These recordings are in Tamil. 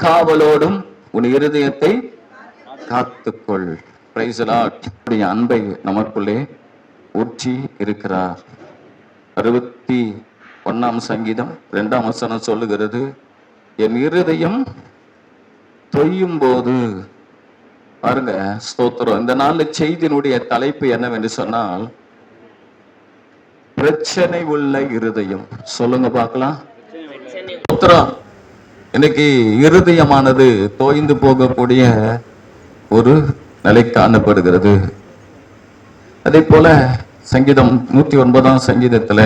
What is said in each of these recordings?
காவலோடும் உன் இருதயத்தை காத்துக்கொள். Praise the Lord. அன்பை நமக்குள்ளே ஊற்றி இருக்கிறார். 61 சங்கீதம் 2ஆம் வசனம் சொல்லுகிறது, என் இருதயம் தொய்யும் போது. பாருங்க, ஸ்தோத்திரம். இந்த நாள் செய்தியினுடைய தலைப்பு என்னவென்று சொன்னால், பிரச்சனை உள்ள இருதயம். சொல்லுங்க பார்க்கலாம். ஸ்தோத்திரம். இன்னைக்கு இருதயமானது தோய்ந்து போகக்கூடிய ஒரு நிலை காணப்படுகிறது. அதே போல சங்கீதம் 109ஆம் சங்கீதத்துல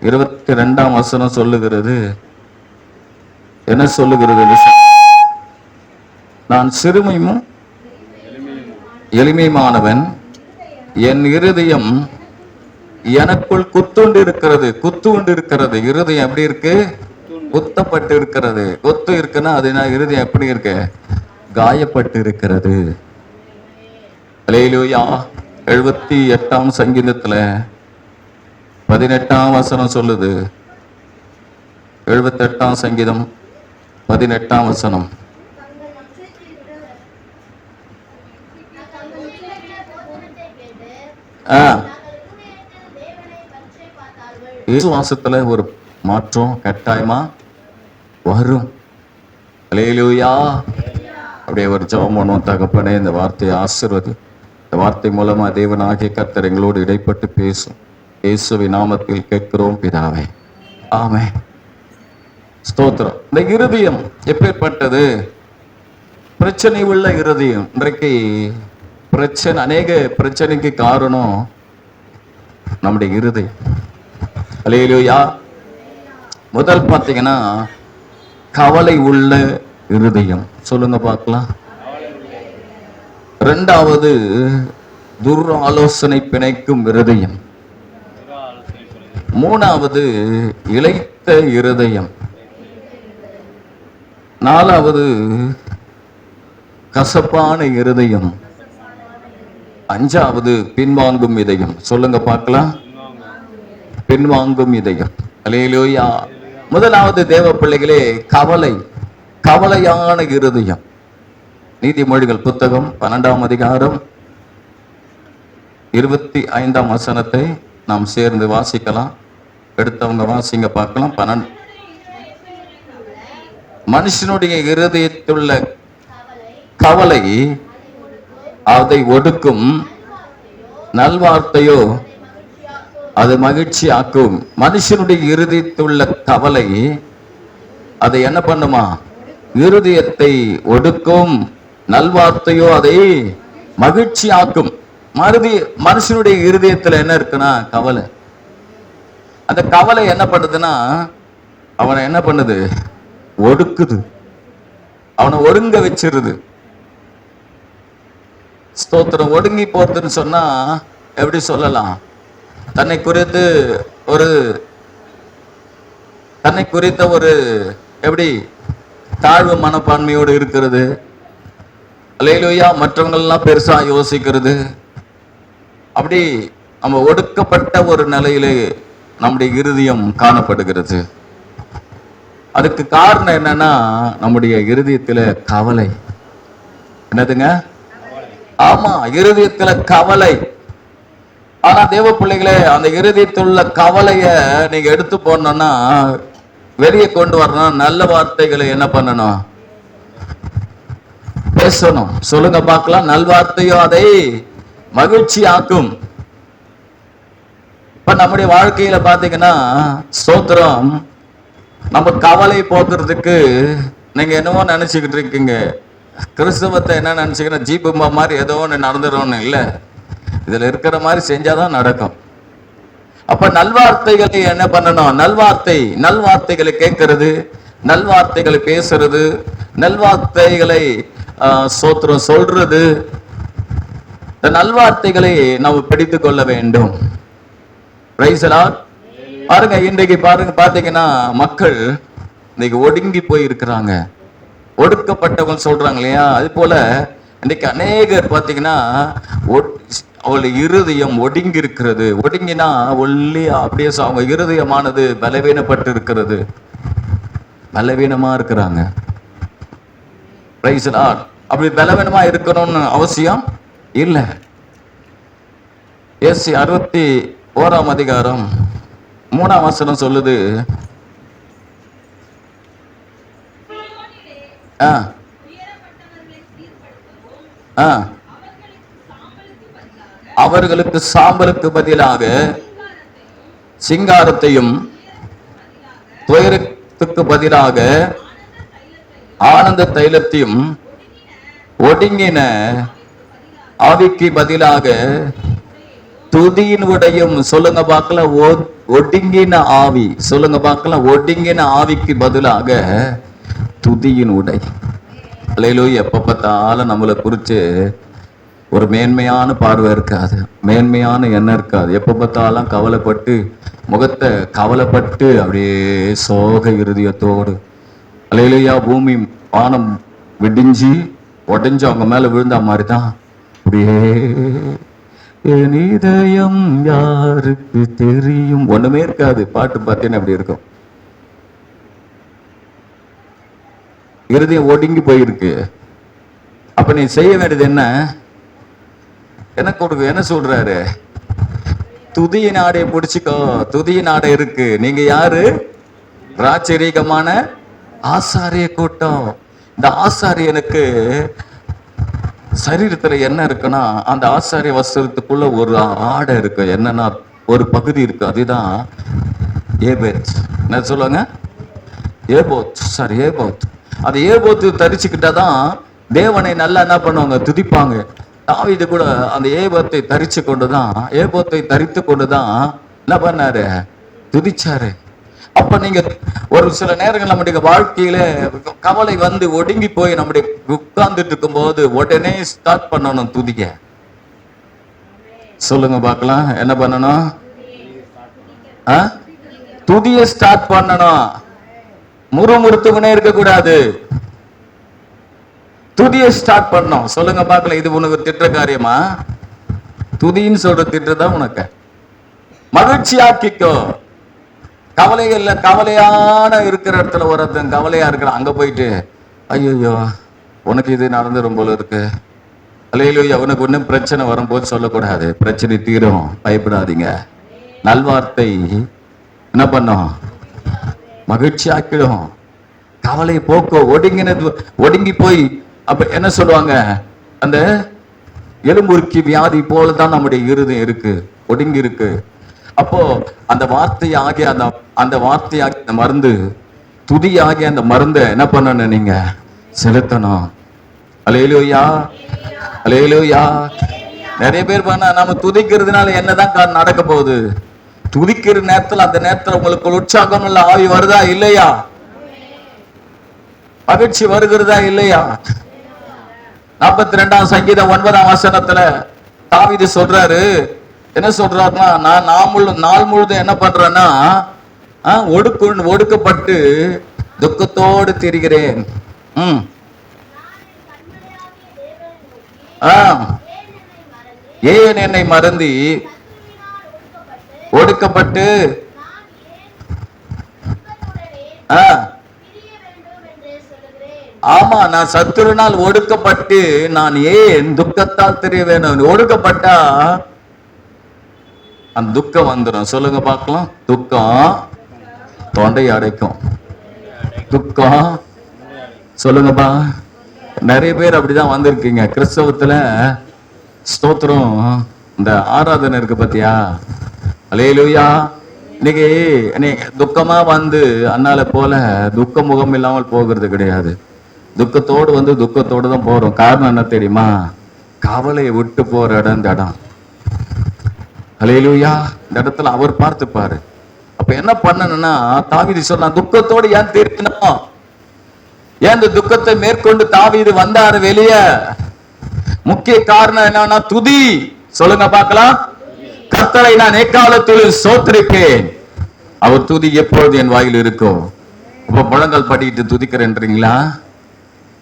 22ஆம் வசனம் சொல்லுகிறது, என்ன சொல்லுகிறது? நான் சிறுமையும் எளிமையுமானவன், என் இருதயம் எனக்குள் குத்துண்டு இருக்கிறது. இருதயம் எப்படி இருக்கு? குத்தப்பட்டு இருக்கிறது. குத்து இருக்குன்னா அது இருதயம் எப்படி இருக்கு? காயப்பட்டு இருக்கிறது. அல்லேலூயா. 78ஆம் சங்கீதத்துல 18ஆம் வசனம் சொல்லுது. 78ஆம் சங்கீதம் 18ஆம் வசனம், விசுவாசத்துல ஒரு மாற்றம் கட்டாயமா வரும். அல்லேலூயா. அப்படியே ஒரு ஜெபம் பண்ணுவோம். தகப்பனே, இந்த வார்த்தையை ஆசீர்வதி. இந்த வார்த்தை மூலமா தேவனாகிய கர்த்தர் எங்களோடு இடைப்பட்டு பேசும். இயேசுவின் நாமத்தில் கேட்கிறோம் பிதாவே, ஆமென். ஸ்தோத்திரம். இந்த இருதயம் எப்பேற்பட்டது? பிரச்சனை உள்ள இருதயம். இன்றைக்கு பிரச்சனை, அநேக பிரச்சனைக்கு காரணம் நம்முடைய இருதயம். அல்லேலூயா. முதல் பார்த்தீங்கன்னா கவலை உள்ள இருதயம். சொல்லுங்க பார்க்கலாம். 2வது துர் ஆலோசனை பிணைக்கும் இருதயம். 3வது இளைத்த இருதயம். 4வது கசப்பான இருதயம். 5வது பின்வாங்கும் இதயம். சொல்லுங்க பார்க்கலாம். பின்வாங்கும் இதயம். அல்லேலூயா. முதலாவது தேவ பிள்ளைகளே, கவலையான இருதயம். நீதிமொழிகள் புத்தகம் 12ஆம் அதிகாரம் 25ஆம் வசனத்தை நாம் சேர்ந்து வாசிக்கலாம். எடுத்தவங்க வாசிங்க பார்க்கலாம். 12 மனுஷனுடைய இருதயத்துள்ள கவலை அதை ஒடுக்கும், நல்வார்த்தையோ அது மகிழ்ச்சி ஆக்கும். மனுஷனுடைய இருதயத்துள்ள கவலை அதை என்ன பண்ணுமா? இருதயத்தை ஒடுக்கும், நல்வார்த்தையோ அதை மகிழ்ச்சி ஆக்கும். மனுஷனுடைய இருதயத்துல என்ன இருக்குன்னா கவலை. அந்த கவலை என்ன பண்ணுதுன்னா அவனை என்ன பண்ணுது? ஒடுக்குது, அவனை ஒடுங்க வச்சிருது. ஸ்தோத்திரம். ஒடுங்கி போறதுன்னு சொன்னா எப்படி சொல்லலாம்? தன்னை குறித்த ஒரு எப்படி தாழ்வு மனப்பான்மையோடு இருக்கிறது. அல்லேலூயா. மற்றவங்கள்லாம் பெருசா யோசிக்கிறது. அப்படி நம்ம ஒடுக்கப்பட்ட ஒரு நிலையிலே நம்முடைய இருதயம் காணப்படுகிறது. அதுக்கு காரணம் என்னன்னா நம்முடைய இருதயத்துல கவலை. என்னதுங்க? ஆமா, இருதயத்துல கவலை. ஆனா தேவ பிள்ளைகளே, அந்த இருதயத்துள்ள கவலைய நீங்க எடுத்து போடணும்னா, வெளியே கொண்டு வரணும், நல்ல வார்த்தைகளை என்ன பண்ணணும்? பேசணும். சொல்லுங்க பார்க்கலாம். நல்வார்த்தையோ அதை மகிழ்ச்சி ஆக்கும். இப்ப நம்முடைய வாழ்க்கையில பாத்தீங்கன்னா ஸ்தோத்திரம், நம்ம கவலை போக்குறதுக்கு நீங்க என்னவோ நினைச்சுக்கிட்டு இருக்கீங்க. கிறிஸ்தவத்தை என்ன நினைச்சுக்கிற? ஜீபுமா மாதிரி ஏதோ ஒன்று நடந்துடும் இல்லை, இதுல இருக்கிற மாதிரி செஞ்சாதான் நடக்கும். அப்ப நல்வார்த்தைகளை என்ன பண்ணணும்? நல்வார்த்தைகளை கேட்கறது, நல்வார்த்தைகளை பேசுறது, நல்வார்த்தைகளை சோத்திரம் சொல்றது, இந்த நல்வார்த்தைகளை நாம் பிடித்து கொள்ள வேண்டும். Price the Lord. பாருங்க, இன்றைக்கு பாத்தீங்கன்னா மக்கள் இன்னைக்கு ஒடுங்கி போய் இருக்கிறாங்க. ஒடுக்கப்பட்டவங்க சொல்றாங்க இல்லையா? அது போல இன்னைக்கு அநேகர் பாத்தீங்கன்னா அவளுடைய இருதயம் ஒடுங்கி இருக்கிறது. ஒடுங்கினா ஒல்லியா அப்படியே அவங்க இருதயமானது பலவீனப்பட்டு இருக்கிறது. பலவீனமா இருக்கிறாங்க. Praise Lord. அப்படி பலவீனமா இருக்கணும்னு அவசியம் இல்லை. ஏசி 61 சொல்லுது, அவர்களுக்கு சாம்பலுக்கு பதிலாக சிங்காரத்தையும் துயரத்துக்கு பதிலாக ஆனந்த தைலத்தையும் ஒடுங்கின ஆவிக்கு பதிலாக துதியின் உடையும். சொல்லுங்க பார்க்கலாம், ஒடுங்கின ஆவி. சொல்லுங்க பார்க்கலாம், ஒடுங்கின ஆவிக்கு பதிலாக துதியின் உடை. அல்லேலூயா. எப்ப பார்த்தாலும் நம்மளை குறிச்சு ஒரு மேன்மையான பார்வை இருக்காது, மேன்மையான எண்ணம் இருக்காது. எப்ப பார்த்தாலும் கவலைப்பட்டு, முகத்தை கவலைப்பட்டு அப்படியே சோக இருதயத்தோடு, அல்லேலூயா, பூமி வானம் விடிஞ்சு உடைஞ்சு அவங்க மேல விழுந்த மாதிரி தான் அப்படியே என் இதயம் யாருக்கு தெரியும், ஒண்ணுமே இருக்காது. பாட்டு பார்த்தேன்னு அப்படி இருக்கும். இருதயம் ஒடுங்கி போயிருக்கு. அப்ப நீ செய்ய வேண்டியது என்ன? என்ன கொடுக்க, என்ன சொல்றாரு? துதியின் ஆடையை பிடிச்சிக்கோ. துதியின் ஆடை இருக்கு. நீங்க யாரு? ராஜரீகமான ஆசாரிய கூட்டம். இந்த ஆசாரியனுக்கு சரீரத்துல என்ன இருக்குன்னா, அந்த ஆசாரிய வஸ்திரத்துக்குள்ள ஒரு ஆடை இருக்கு. என்னன்னா ஒரு பகுதி இருக்கு, அதுதான் ஏபோத். என்ன சொல்லுவாங்க? ஏபோத். Sorry, ephod. அது ஏபோத்து தரிச்சுக்கிட்டாதான் தேவனை நல்லா என்ன பண்ணுவாங்க? துதிப்பாங்க. தாவீது கூட அந்த ஏபோத்தை தரிச்சு கொண்டுதான், ஏபோத்தை தரித்து கொண்டுதான் என்ன பண்ணாரு? துதிச்சாரு. அப்ப நீங்க ஒரு சில நேரங்கள் நம்முடைய வாழ்க்கையில கவலை வந்து ஒடுங்கி போய் நம்முடைய உட்கார்ந்துட்டு இருக்கும் போது உடனே ஸ்டார்ட் பண்ணணும் துதிக்க. சொல்லுங்க பார்க்கலாம், என்ன பண்ணணும்? துதிய ஸ்டார்ட் பண்ணணும். முறுமுறுத்துக்குனே இருக்க கூடாது. துதிய ஸ்டார்ட் பண்ணணும். சொல்லுங்க பார்க்கலாம், இது உனக்கு திட்ட காரியமா? துதின்னு சொல்ற திட்டதான் உனக்கு. மகிழ்ச்சி ஆக்கிக்கோ. கவலைகள்ல கவலையான இருக்கிற இடத்துல ஒருத்தன் கவலையா இருக்கிறான், அங்க போயிட்டு ஐயோ உனக்கு இது நடந்துரும் போல இருக்கு, அல்லேலூயா, உனக்கு ஒன்றும் பிரச்சனை வரும்போது சொல்லக்கூடாது. பிரச்சனை தீரும், பயப்படாதீங்க. நல்வார்த்தை என்ன பண்ணும்? மகிழ்ச்சி ஆக்கிடும். கவலை போக்கோ. ஒடுங்கி போய் அப்ப என்ன சொல்லுவாங்க? அந்த எலும்புருக்கி வியாதி போலதான் நம்முடைய இருதயம் இருக்கு, ஒடுங்கி இருக்கு. அப்போ அந்த வார்த்தையாகிய அந்த வார்த்தையாகிய அந்த மருந்து, துதியாகிய அந்த மருந்தை என்ன பண்ணணும்? நீங்க செலுத்தணும். அல்லேலூயா, அல்லேலூயா. நிறைய பேர் பண்ண நம்ம துதிக்கிறதுனால என்னதான் நடக்க போகுது? துதிக்கிற நேரத்தில் அந்த நேரத்தில் உங்களுக்கு உற்சாகம் இல்ல ஆவி வருதா இல்லையா? மகிழ்ச்சி வருகிறதா இல்லையா? 42 சங்கீதம் 9 தாவீது சொல்றாரு, என்ன சொல்றாருன்னா, நான் நாள் முழுதும் என்ன பண்றேன்னா ஒடுக்கப்பட்டு துக்கத்தோடு திரிகிறேன். ஏன் என்னை மறந்தி ஒடுக்கப்பட்டு ஆமா, நான் சத்துருனால் ஒடுக்கப்பட்டு நான் ஏன் துக்கத்தால் தெரிய வேணும்? ஒடுக்கப்பட்டா அந்த துக்கம் வந்துடும். சொல்லுங்க பார்க்கலாம். துக்கம் தொண்டை அடைக்கும். துக்கம் சொல்லுங்கப்பா. நிறைய பேர் அப்படிதான் வந்திருக்கீங்க கிறிஸ்தவத்துல. ஸ்தோத்திரம். இந்த ஆராதனை இருக்கு பத்தியா? அல்லேலூயா. இன்னைக்கு துக்கமா வந்து அண்ணால போல துக்க முகம் இல்லாமல் போகிறது கிடையாது. துக்கத்தோடு வந்து துக்கத்தோடு தான் போறோம். காரணம் என்ன தெரியுமா? கவலையை விட்டு போற இடம் இந்த இடம். அல்லேலூயா. இந்த இடத்துல அவர் பார்த்துப்பாரு. அப்ப என்ன பண்ணணும்னா, தாவீது சொல்லலாம், துக்கத்தோடு ஏன் தீர்க்கணும்? ஏன் இந்த துக்கத்தை மேற்கொண்டு தாவீது வந்தாரு வெளியே? முக்கிய காரணம் என்னன்னா துதி. சொல்லுங்க பார்க்கலாம். கர்த்தரை நான் எக்காலத்தில் ஸ்தோத்திரிப்பேன், அவர் துதி எப்பொழுது என் வாயில் இருக்கும். இப்ப முழங்கால் படிக்கிட்டு துதிக்கிறேன்றீங்களா?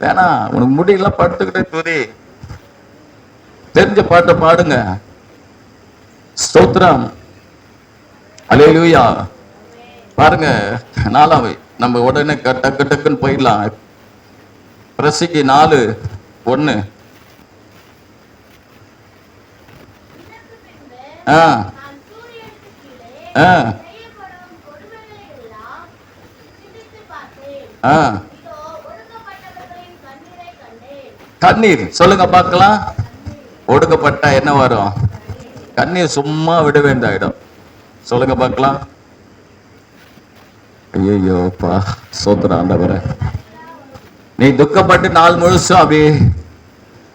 வேணா, உனக்கு முடியல, படுத்துக்கிட்டே துதி. தெரிஞ்ச பாட்டை பாடுங்க. ஸ்தோத்திரம். அல்லேலூயா. பாருங்க, 4 நம்ம உடனே டக்கு டக்குன்னு போயிடலாம். பிரசங்கி 4:1. கண்ணீர் சொல்லுங்க பார்க்கலாம். ஒடுக்கப்பட்டா என்ன வரும்? கண்ணீர். சும்மா விட வேண்டாயிடும். சொல்லுங்க பார்க்கலாம். ஐயோப்பா சோத்திர ஆண்டவரே, நீ துக்கப்பட்டு நாள் முழுசும் அப்படியே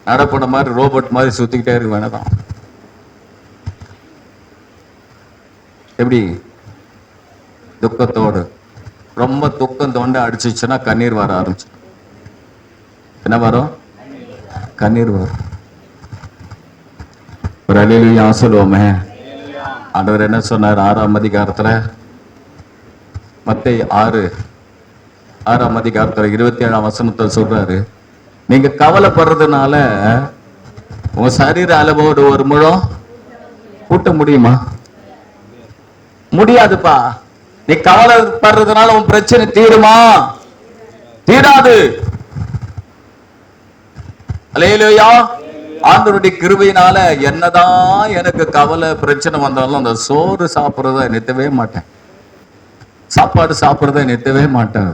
நடப்பட மாதிரி ரோபோட் மாதிரி சுத்திக்கிட்டே இருக்க வேணாம். எப்படி துக்கத்தோடு ரொம்ப துக்கம் தொண்டை அடிச்சிச்சுன்னா கண்ணீர் வர ஆரம்பிச்சு. என்ன வரும்? கண்ணீர் வரும். ஒரு அல்லேலூயா சொல்லுவோமே. ஆண்டவர் என்ன சொன்னார் 6ஆம் அதிகாரத்துல, மத்தேயு 6ஆம் அதிகாரத்துல 27ஆம் வசனத்தை சொல்றாரு, நீங்க கவலைப்படுறதுனால உங்க சரீர அளவோடு ஒரு முழம் கூட்ட முடியுமா? முடியாதுப்பா. நீ கவலைப்படுறதுனால உன் பிரச்சனை தீருமா? தீராது. அல்லேலூயா. ஆண்டவருடைய கிருபையினால என்னதான் எனக்கு கவலை பிரச்சனை வந்தாலும் அந்த சோறு சாப்பிட்றத நிறுத்தவே மாட்டேன். சாப்பாடு சாப்பிட்றத நிறுத்தவே மாட்டேன்.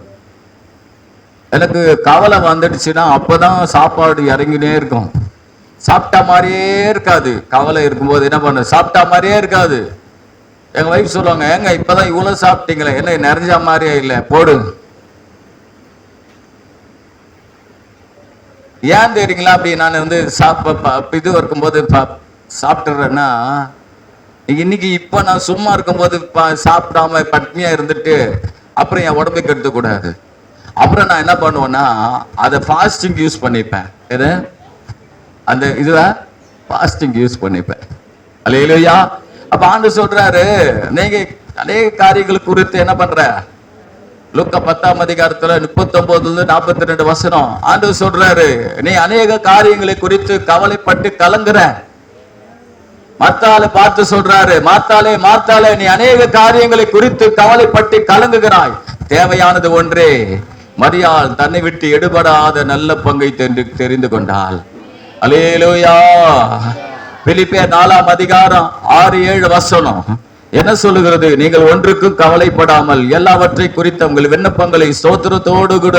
எனக்கு கவலை வந்துடுச்சுன்னா அப்பதான் சாப்பாடு இறங்கினே இருக்கும். சாப்பிட்டா மாதிரியே இருக்காது. கவலை இருக்கும்போது என்ன பண்ண, சாப்பிட்டா மாதிரியே இருக்காது. எங்க வைஃப் சொல்லுவாங்க, ஏங்க இப்பதான் இவ்வளவு சாப்பிட்டீங்களே, என்ன நிறைஞ்ச மாதிரியே இல்லை, போடு. ஏன் தெரியுங்களா? அப்படி நான் இது இருக்கும்போது சாப்பிட்டுறேன்னா, இன்னைக்கு இப்ப நான் சும்மா இருக்கும்போது சாப்பிடாம பட்னியா இருந்துட்டு அப்புறம் என் உடம்பை கெடுத்து கூடாது. அப்புறம் நான் என்ன பண்ணுவேன்னா அதை ஃபாஸ்டிங் யூஸ் பண்ணிப்பேன். எது அந்த இதுல ஃபாஸ்டிங் யூஸ் பண்ணிப்பேன். அல்லேலூயா. அப்ப ஆண்டவர் சொல்றாரு, நீங்க அநேக காரியங்கள் குறித்து என்ன பண்ற? லூக்கா 10ஆம் அதிகாரத்துல 39-42 வசனம் ஆண்டவர் சொல்றாரு, நீ அநேக காரியங்களை குறித்து கவலைப்பட்டு கலங்குற. மார்த்தாளை பார்த்து சொல்றாரு, மார்த்தாளே மார்த்தாளே, நீ அநேக காரியங்களை குறித்து கவலைப்பட்டு கலங்குகிறாய், தேவையானது ஒன்றே. மரியாள் தன்னை விட்டு எடுபடாத நல்ல பங்கை தெரிந்து கொண்டாள். அல்லேலூயா. பிலிப்பியர் 4ஆம் அதிகாரம் 6-7 வசனம் என்ன சொல்லுகிறது? நீங்கள் ஒன்றுக்கும் கவலைப்படாமல் எல்லாவற்றை குறித்த உங்கள் விண்ணப்பங்களை ஸ்தோத்திரத்தோடு கூட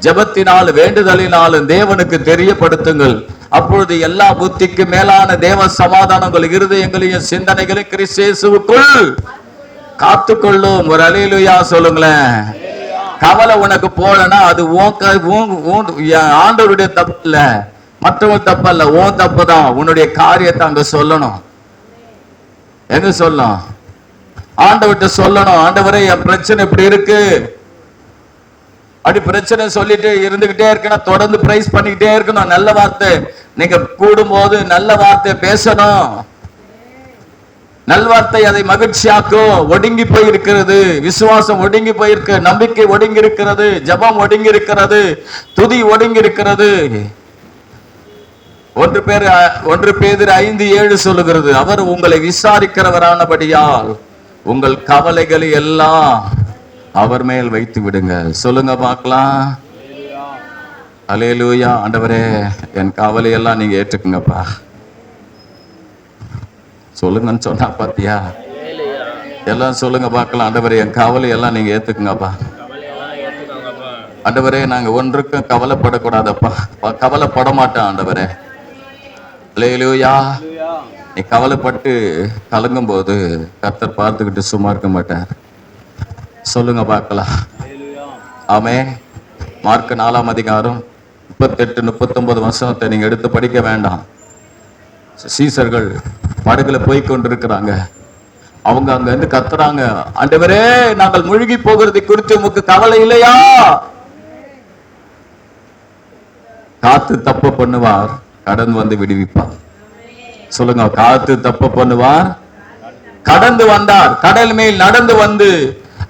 ஜெபத்தினால் வேண்டுதலினாலும் தேவனுக்கு தெரியப்படுத்துங்கள். அப்பொழுது எல்லா புத்திக்கு மேலான தேவ சமாதானங்கள் இருதயங்களையும் சிந்தனைகளையும் கிறிஸ்து இயேசுவுக்குள் காத்துக்கொள்ளும். ஒரு அல்லேலூயா சொல்லுங்களேன். கவலை உனக்கு போலனா அது ஆண்டவருடைய தப்பு இல்ல, மற்றவங்க தப்பு இல்ல, உன் தப்பு தான். உன்னுடைய காரியத்தை அங்க சொல்லணும். எங்க சொல்லணும்? ஆண்டவர்கிட்ட சொல்லணும். ஆண்டவரே என் பிரச்சனை இப்படி இருக்கு. அப்படி பிரச்சனை சொல்லிட்டு இருந்துகிட்டே இருக்கணும். தொடர்ந்து பிரைஸ் பண்ணிக்கிட்டே இருக்கணும். நல்ல வார்த்தை, நீங்க கூடும் போது நல்ல வார்த்தை பேசணும். நல்வார்த்தை அதை மகிழ்ச்சியாக்கும். ஒடுங்கி போயிருக்கிறது விசுவாசம், ஒடுங்கி போயிருக்கு நம்பிக்கை, ஒடுங்கி இருக்கிறது ஜெபம், ஒடுங்கி இருக்கிறது துதி, ஒடுங்கி இருக்கிறது. 1 பேதுரு 5:7 சொல்லுகிறது, அவர் உங்களை விசாரிக்கிறவரானபடியால் உங்கள் கவலைகளை எல்லாம் அவர் மேல் வைத்து விடுங்க. சொல்லுங்க பார்க்கலாம். அல்லேலூயா. ஆண்டவரே என் கவலையெல்லாம் நீங்க ஏற்றுக்குங்கப்பா. சொல்லுங்கன்னு சொன்னா பாத்தியா? எல்லாம் சொல்லுங்க பார்க்கலாம். ஆண்டவரே என் கவலை எல்லாம் நீங்க ஏத்துக்குங்கப்பா. ஆண்டவரே நாங்க ஒன்றுக்கும் கவலைப்படக்கூடாதப்பா. கவலைப்பட மாட்டோம் ஆண்டவரே. அல்லேலூயா. நீ கவலைப்பட்டு கலங்கும் போது கர்த்தர் பார்த்துக்கிட்டு சும்மா இருக்க மாட்டார். சொல்லுங்க பார்க்கலாம். ஆமே. மார்க் 4ஆம் அதிகாரம் 38-39 வசனத்தை நீங்க எடுத்து படிக்க வேண்டாம். சீசர்கள் படகுல போய் கொண்டிருக்கிறாங்க. அவங்க அங்க இருந்து கத்துறாங்க, ஆண்டவரே நாங்கள் மூழ்கி போகிறது குறித்து உமக்கு கவலை இல்லையா? காத்து தப்பு பண்ணுவார், கடந்து வந்து விடுவிப்பார். சொல்லுங்க, காத்து தப்பு பண்ணுவார், கடந்து வந்தார். கடல் மேல் நடந்து வந்து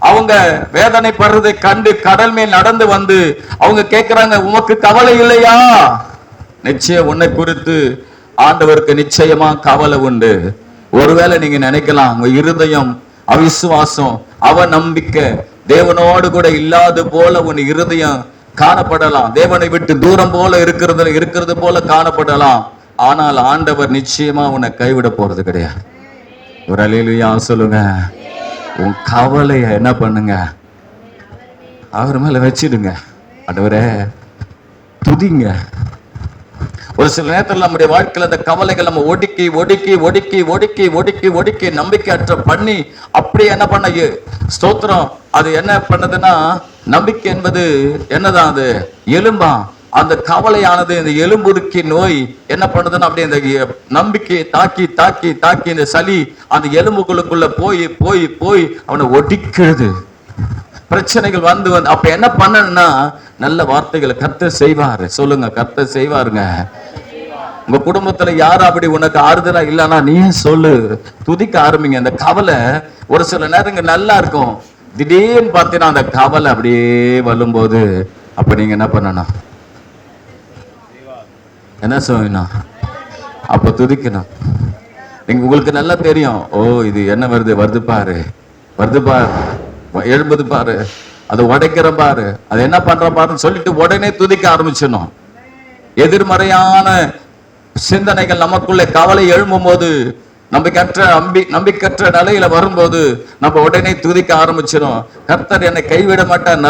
அவங்க வேதனைப்படுறதை கண்டு கடல் மேல் நடந்து வந்து அவங்க கேட்கிறாங்க, உமக்கு கவலை இல்லையா? நிச்சயம் உன்னை குறித்து ஆண்டவருக்கு நிச்சயமா கவலை உண்டு. ஒருவேளை நீங்க நினைக்கலாம், உங்க இருதயம் அவிசுவாசம், அவ நம்பிக்கை தேவனோடு கூட இல்லாத போல உன் இருதயம் காணப்படலாம், தேவனை விட்டு தூரம் போல இருக்கிறது போல காணப்படலாம். ஆனால் ஆண்டவர் நிச்சயமா உன்னை கைவிட போறது கிடையாது. ஒரு அல்லேலூயா சொல்லுங்க. உன் கவலைய என்ன பண்ணுங்க, அவர் மேல வச்சிடுங்க. ஆண்டவரே துதிங்க. ஒரு சில நேரத்தில் நம்முடைய வாழ்க்கையில் அந்த கவலைகள் நம்ம ஒடுக்கி ஒடுக்கி ஒடுக்கி ஒடுக்கி ஒடுக்கி ஒடுக்கி நம்பிக்கையற்ற பண்ணி அப்படி என்ன பண்ண ஸ்தோத்திரம். அது என்ன பண்ணதுன்னா, நம்பிக்கை என்பது என்னதான், அது எலும்பா. அந்த கவலையானது இந்த எலும்புருக்கி நோய் என்ன பண்ணுதுன்னா, அப்படியே இந்த நம்பிக்கையை தாக்கி தாக்கி தாக்கி இந்த சளி அந்த எலும்புகளுக்குள்ள போய் போய் போய் அவனை ஒடிக்கிறது. பிரச்சனைகள் வந்து அப்ப என்ன பண்ணணும்னா, நல்ல வார்த்தைகளை கர்த்தர் செய்வாரு. சொல்லுங்க, கர்த்தர் செய்வாருங்க. உங்க குடும்பத்துல யாரும் அப்படி உனக்கு ஆறுதலா இல்லைன்னா நீயே சொல்லு, துதிக்க ஆரம்பிங்க. அந்த கவலை ஒரு சில நேரங்கள் நல்லா இருக்கும், திடீர்னு பார்த்தீங்கன்னா அந்த கவலை அப்படியே வரும்போது அப்ப நீங்க என்ன பண்ணணும், என்ன சொல்லணும், அப்ப துதிக்கணும். நீங்க உங்களுக்கு நல்லா தெரியும், ஓ இது என்ன வருது, வருது பாரு, வருது பாரு, எழும்புது பாரு, அதை உடைக்கிற பாரு, அது என்ன பண்ற பாருன்னு சொல்லிட்டு உடனே துதிக்க ஆரம்பிச்சிடணும். எதிர்மறையான சிந்தனைகள் நமக்குள்ள கவலை எழும்பும் போது, நம்பிக்கற்ற நிலையில வரும்போது நம்ம உடனே துதிக்க ஆரம்பிச்சிடும். கர்த்தர் என்னை கைவிட மாட்டார்,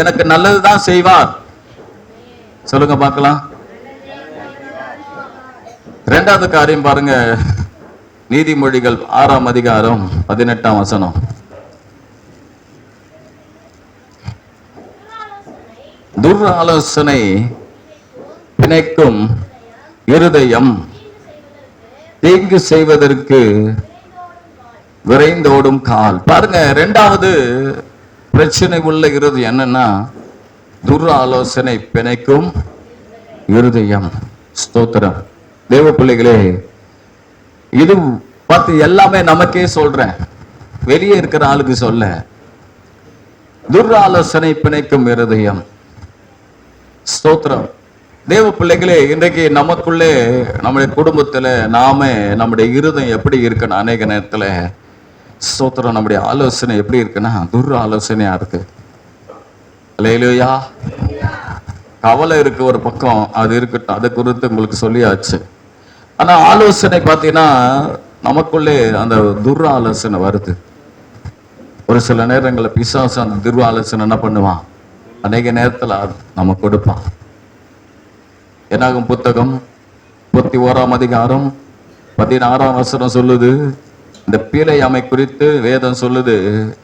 எனக்கு நல்லதுதான் செய்வார். சொல்லுங்க பார்க்கலாம். இரண்டாவது காரியம் பாருங்க, நீதிமொழிகள் 6ஆம் அதிகாரம் 18ஆம் வசனம். துர்ஆலோசனை பிணைக்கும் இருதயம் தீங்கு செய்வதற்கு விரைந்தோடும் கால். பாருங்க, இரண்டாவது பிரச்சனை உள்ள இருதயம் என்னன்னா, துர்ஆலோசனை பிணைக்கும் இருதயம். ஸ்தோத்திரம். தேவ பிள்ளைகளே, இது பார்த்து எல்லாமே நமக்கே சொல்றேன், வெளியே இருக்கிற ஆளுக்கு சொல்ல. துர்ஆலோசனை பிணைக்கும் இருதயம். ஸ்தோத்திரம். தேவ பிள்ளைகளே, இன்றைக்கு நமக்குள்ளே நம்முடைய குடும்பத்துல நம்முடைய இருதயம் எப்படி இருக்குன்னு அநேக நேரத்துல ஸ்தோத்திரம், நம்முடைய ஆலோசனை எப்படி இருக்குன்னா துர்ஆலோசனையா இருக்கு. அல்லேலூயா. கவலை இருக்கு ஒரு பக்கம், அது இருக்கட்டும், அதை குறித்து உங்களுக்கு சொல்லியாச்சு. ஆனா ஆலோசனை பார்த்தீங்கன்னா நமக்குள்ளே அந்த துர்ஆலோசனை வருது. ஒரு சில நேரங்களில் பிசாசு அந்த துர்ஆலோசனை என்ன பண்ணுவான், அநேக நேரத்தில் நம்ம கொடுப்பான். என்னாகும் புத்தகம் 31ஆம் அதிகாரம் 16ஆம் வசனம் சொல்லுது, இந்த பீலையாமை குறித்து வேதம் சொல்லுது.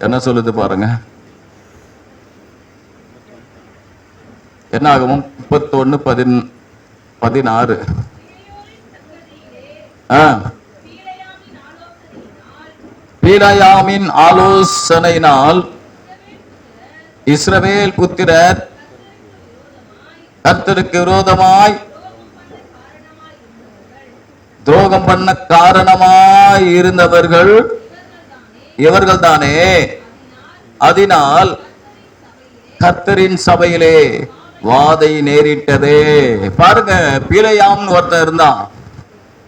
என்ன சொல்லுது பாருங்க. என்னாகும் 31:16. பீலையாமின் ஆலோசனையினால் இஸ்ரவேல் புத்திரர் கர்த்தருக்கு விரோதமாய் துரோகம் பண்ண காரணமாய் இருந்தவர்கள் இவர்கள் தானே. அதனால் கர்த்தரின் சபையிலே வாதை நேரிட்டதே. பாருங்க, பீலையாம்னு ஒருத்தன் இருந்தான்.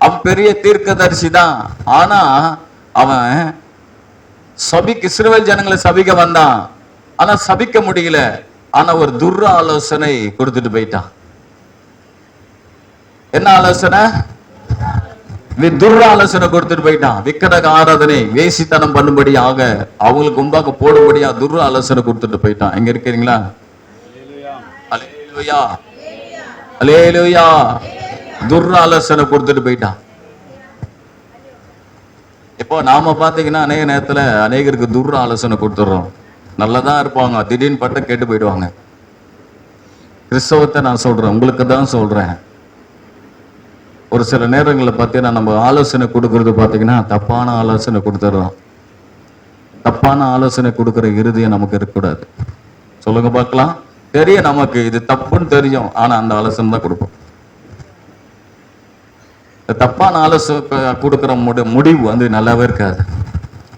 அவன் பெரிய தீர்க்கதரிசி தான். ஆனா அவன் இஸ்ரவேல் ஜனங்களை சபிக்க வந்தான். ஆனா சபிக்க முடியல. ஆனா ஒரு துர்ஆலோசனை கொடுத்துட்டு போயிட்டான். என்ன ஆலோசனை? துர்ஆலோசனை கொடுத்துட்டு போயிட்டான். விக்கிரக ஆராதனை, வேசித்தனம் பண்ணும்படியாக, அவங்களுக்கு முன்பாக போடும்படியா துர்ஆலோசனை கொடுத்துட்டு போயிட்டான். எங்க இருக்கிறீங்களா? அல்லேலூயா, அல்லேலூயா. துர்ஆலோசனை கொடுத்துட்டு போயிட்டான். இப்போ நாம பாத்தீங்கன்னா அநேக நேரத்துல அநேகருக்கு துர்ஆலோசனை கொடுத்துடுறோம். நல்லதான் இருப்பாங்க, திடீர்னு பட்ட கேட்டு போயிடுவாங்க. கிறிஸ்தவத்தை நான் சொல்றேன், உங்களுக்கு தான் சொல்றேன். ஒரு சில நேரங்களில் பார்த்தீங்கன்னா நம்ம ஆலோசனை கொடுக்கறது பார்த்தீங்கன்னா தப்பான ஆலோசனை கொடுத்துடுறோம். தப்பான ஆலோசனை கொடுக்குற இருதயம் நமக்கு இருக்கக்கூடாது. சொல்லுங்க பார்க்கலாம். தெரியும், நமக்கு இது தப்புன்னு தெரியும், ஆனா அந்த ஆலோசனை தான் கொடுப்போம். தப்பான ஆலோசனை கொடுக்குற முடிவு வந்து நல்லாவே இருக்காது.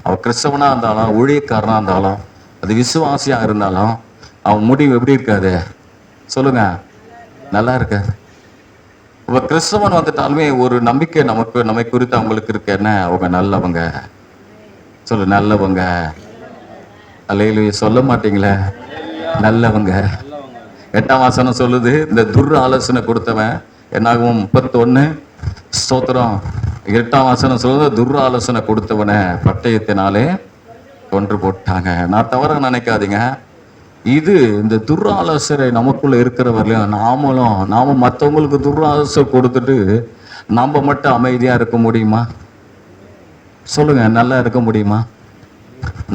அவன் கிறிஸ்தவனா இருந்தாலும், ஊழியக்காரனா இருந்தாலும், அது விசுவாசியா இருந்தாலும், அவன் முடிவு எப்படி இருக்காது? சொல்லுங்க, நல்லா இருக்காது. இப்ப கிறிஸ்தவன் வந்துட்டாலுமே ஒரு நம்பிக்கை நம்மை குறித்து அவங்களுக்கு இருக்கு. என்ன, அவங்க நல்லவங்க. சொல்லு, நல்லவங்க. அல்லேலூயா. சொல்ல மாட்டீங்களே, நல்லவங்க. 8ஆம் வசனம் சொல்லுது, இந்த துர் ஆலோசனை கொடுத்தவன் என்னாகும் 31 ஸ்தோத்திரம். 8ஆம் வசனம் சொல்லுது, துர் ஆலோசனை கொடுத்தவனை பட்டயத்தினாலே கொன்று போட்டாங்க. நான் தவற நினைக்காதீங்க, இது இந்த துர் ஆலோசனை நமக்குள்ள இருக்கிறவர்களையும் நாம மற்றவங்களுக்கு துர் ஆலோசனை கொடுத்துட்டு நம்ம மட்டும் அமைதியா இருக்க முடியுமா? சொல்லுங்க, நல்லா இருக்க முடியுமா?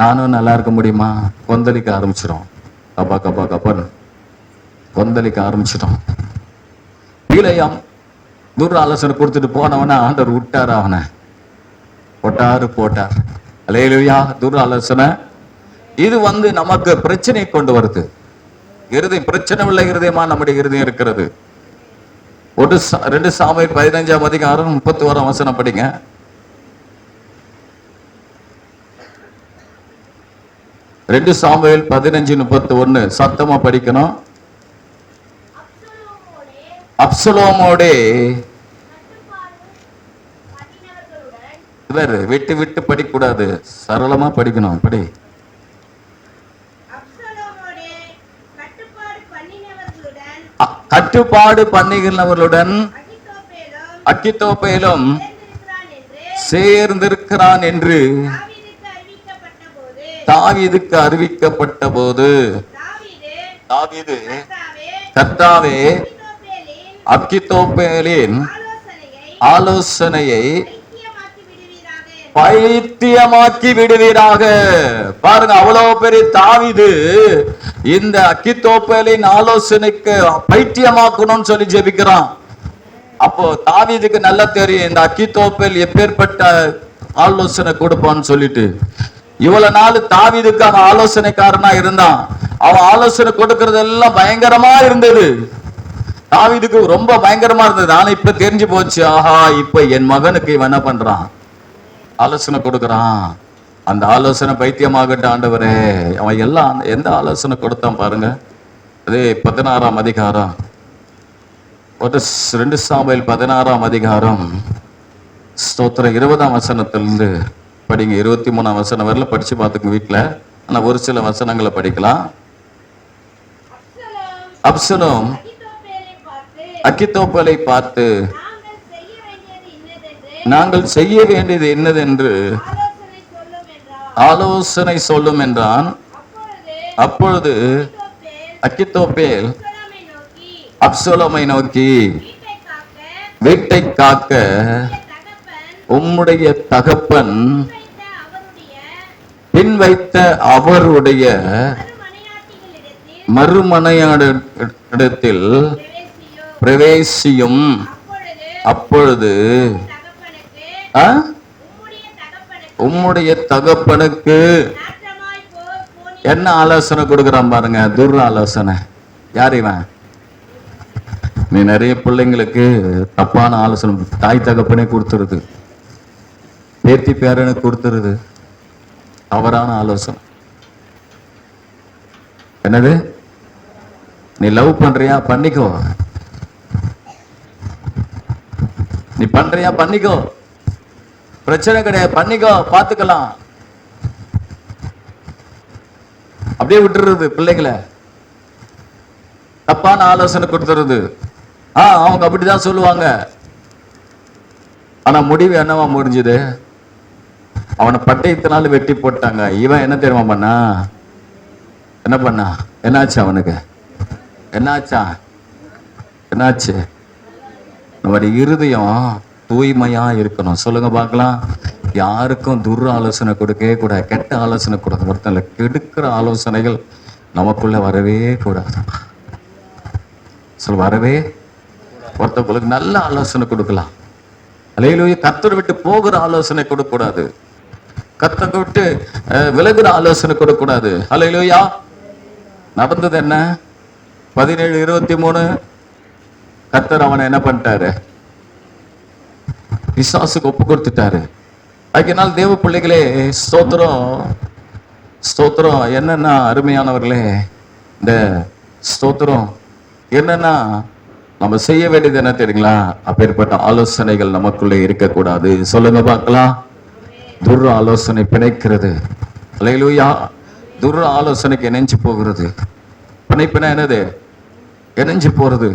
நானும் நல்லா இருக்க முடியுமா? கொந்தளிக்க ஆரம்பிச்சிடும், கப்பா கப்பா கப்பன் கொந்தளிக்க ஆரம்பிச்சிடும். பிழையாம் துர் ஆலோசனை கொடுத்துட்டு போனவன ஆண்டவர் விட்டார், அவனை போட்டார். அல்லேலூயா. துர் ஆலோசனை இது நமக்கு பிரச்சனை கொண்டு வருது. இருதயம் பிரச்சனை உள்ள இருதயமா நம்முடைய இருதயம் இருக்கிறது. 2 சாமுவேல் 15ஆம் அதிகாரம் 31ஆம் வசனம் படிங்க. 2 சாமுவேல் 15:31 சத்தமா படிக்கணும். அப்சலோமோடே விட்டு விட்டு படிக்கூடாது, சரளமா படிக்கணும். படி. கட்டுப்பாடு பண்ணுகிறவர்களுடன் அக்கித்தோப்பேலும் சேர்ந்திருக்கிறான் என்று தாவீதுக்கு அறிவிக்கப்பட்ட போது தாவீது, கர்த்தாவே அக்கித்தோப்பேலின் ஆலோசனையை பைத்தியமாக்கி விடுவீராக. பாருங்க, அவ்வளவு பெரிய தாவீது இந்த அக்கித்தோப்பேலின் ஆலோசனைக்கு பைத்தியமாக்கணும்னு சொல்லி ஜெபிக்கிறான். அப்போ தாவீதுக்கு நல்லா தெரியும் இந்த அக்கித்தோப்பேல் எப்பேற்பட்ட ஆலோசனை கொடுப்பான்னு சொல்லிட்டு. இவ்வளவு நாள் தாவீதுக்கு அவன் ஆலோசனைக்காரனா இருந்தான். அவன் ஆலோசனை கொடுக்கறதெல்லாம் பயங்கரமா இருந்தது. தாவீதுக்கு ரொம்ப பயங்கரமா இருந்தது. ஆனா இப்ப தெரிஞ்சு போச்சு, ஆஹா இப்ப என் மகனுக்கு இவன் என்ன பண்றான், ஆலோசனை கொடுக்கறான். அந்த ஆலோசனை பைத்தியமாகட்ட ஆண்டவரே. அவன் எல்லாம் எந்த ஆலோசனை கொடுத்தான் பாருங்க. அதே 16ஆம் அதிகாரம் 2 சாமுவேல் 16ஆம் அதிகாரம் ஸ்தோத்திரம் 20ஆம் வசனத்திலிருந்து படிங்க. 23ஆம் வசனம் வரல படிச்சு பார்த்துங்க வீட்டுல. ஆனா ஒரு சில வசனங்களை படிக்கலாம். அப்சலோம் அக்கித்தோப்பேலை பார்த்து நாங்கள் செய்ய வேண்டியது என்னதென்று ஆலோசனை சொல்லும் என்றான். அப்பொழுது அக்கித்தோப்பேல் அப்சலோமை நோக்கி, வீட்டை காக்க உம்முடைய தகப்பன் பின் வைத்த அவருடைய மறுமனையாடத்தில் பிரவேசியும். அப்பொழுது உம்முடைய தகப்பனுக்கு என்ன ஆலோசனை கொடுக்குறான் பாருங்க, துர் ஆலோசனை. யார் இவன்? நீ நிறைய பிள்ளைங்களுக்கு தப்பான ஆலோசனை தாய் தகப்பனே கொடுத்துருது, பேத்தி பேரனுக்கு கொடுத்துருது, தவறான ஆலோசனை. என்னது, நீ லவ் பண்றியா பண்ணிக்கோ, நீ பண்றியா பண்ணிக்கோ, பிரச்சனை கிடையாது, பண்ணிக்கோ, பாத்துக்கலாம். அப்படியே விட்டுறது பிள்ளைங்களை. தப்பான ஆலோசனை கொடுத்துருது. அவங்க அப்படிதான் சொல்லுவாங்க. ஆனா முடிவு என்னவா முடிஞ்சது? அவனை பட்டயத்தினால வெட்டி போட்டாங்க. இவன் என்ன தெரியுமா பண்ணா? என்ன பண்ணா? என்னாச்சு அவனுக்கு? என்னாச்சு? நம்முடைய இருதயம் தூய்மையா இருக்கணும். சொல்லுங்க பார்க்கலாம். யாருக்கும் துர் ஆலோசனை கொடுக்கவே கூடாது, கெட்ட ஆலோசனை கூடாது. ஒருத்தங்களை கெடுக்கிற ஆலோசனைகள் நமக்குள்ள வரவே கூடாது. வரவே. ஒருத்தவங்களுக்கு நல்ல ஆலோசனை கொடுக்கலாம். அல்லேலூயா. கர்த்தரை விட்டு போகிற ஆலோசனை கொடுக்க கூடாது, கர்த்தரை விட்டு விலகுற ஆலோசனை கொடுக்க கூடாது. அல்லேலூயா. நடந்தது என்ன? 17:23 கர்த்தர் அவனை என்ன பண்ணிட்டாரு? பிசாசுக்கு ஒப்பு கொடுத்துட்டாரு. அதுக்குனால் தேவ பிள்ளைகளே, ஸ்தோத்திரம் என்னன்னா அருமையானவர்களே, இந்த ஸ்தோத்திரம் என்னன்னா நம்ம செய்ய வேண்டியது என்ன தெரியுங்களா? அப்பேற்பட்ட ஆலோசனைகள் நமக்குள்ளே இருக்கக்கூடாது. சொல்லுங்க பார்க்கலாம். துர் ஆலோசனை பிணைக்கிறது. அல்லேலூயா. துர் ஆலோசனைக்கு இணைஞ்சு போகிறது. பிணைப்புனா என்னது? இணைஞ்சு போறது.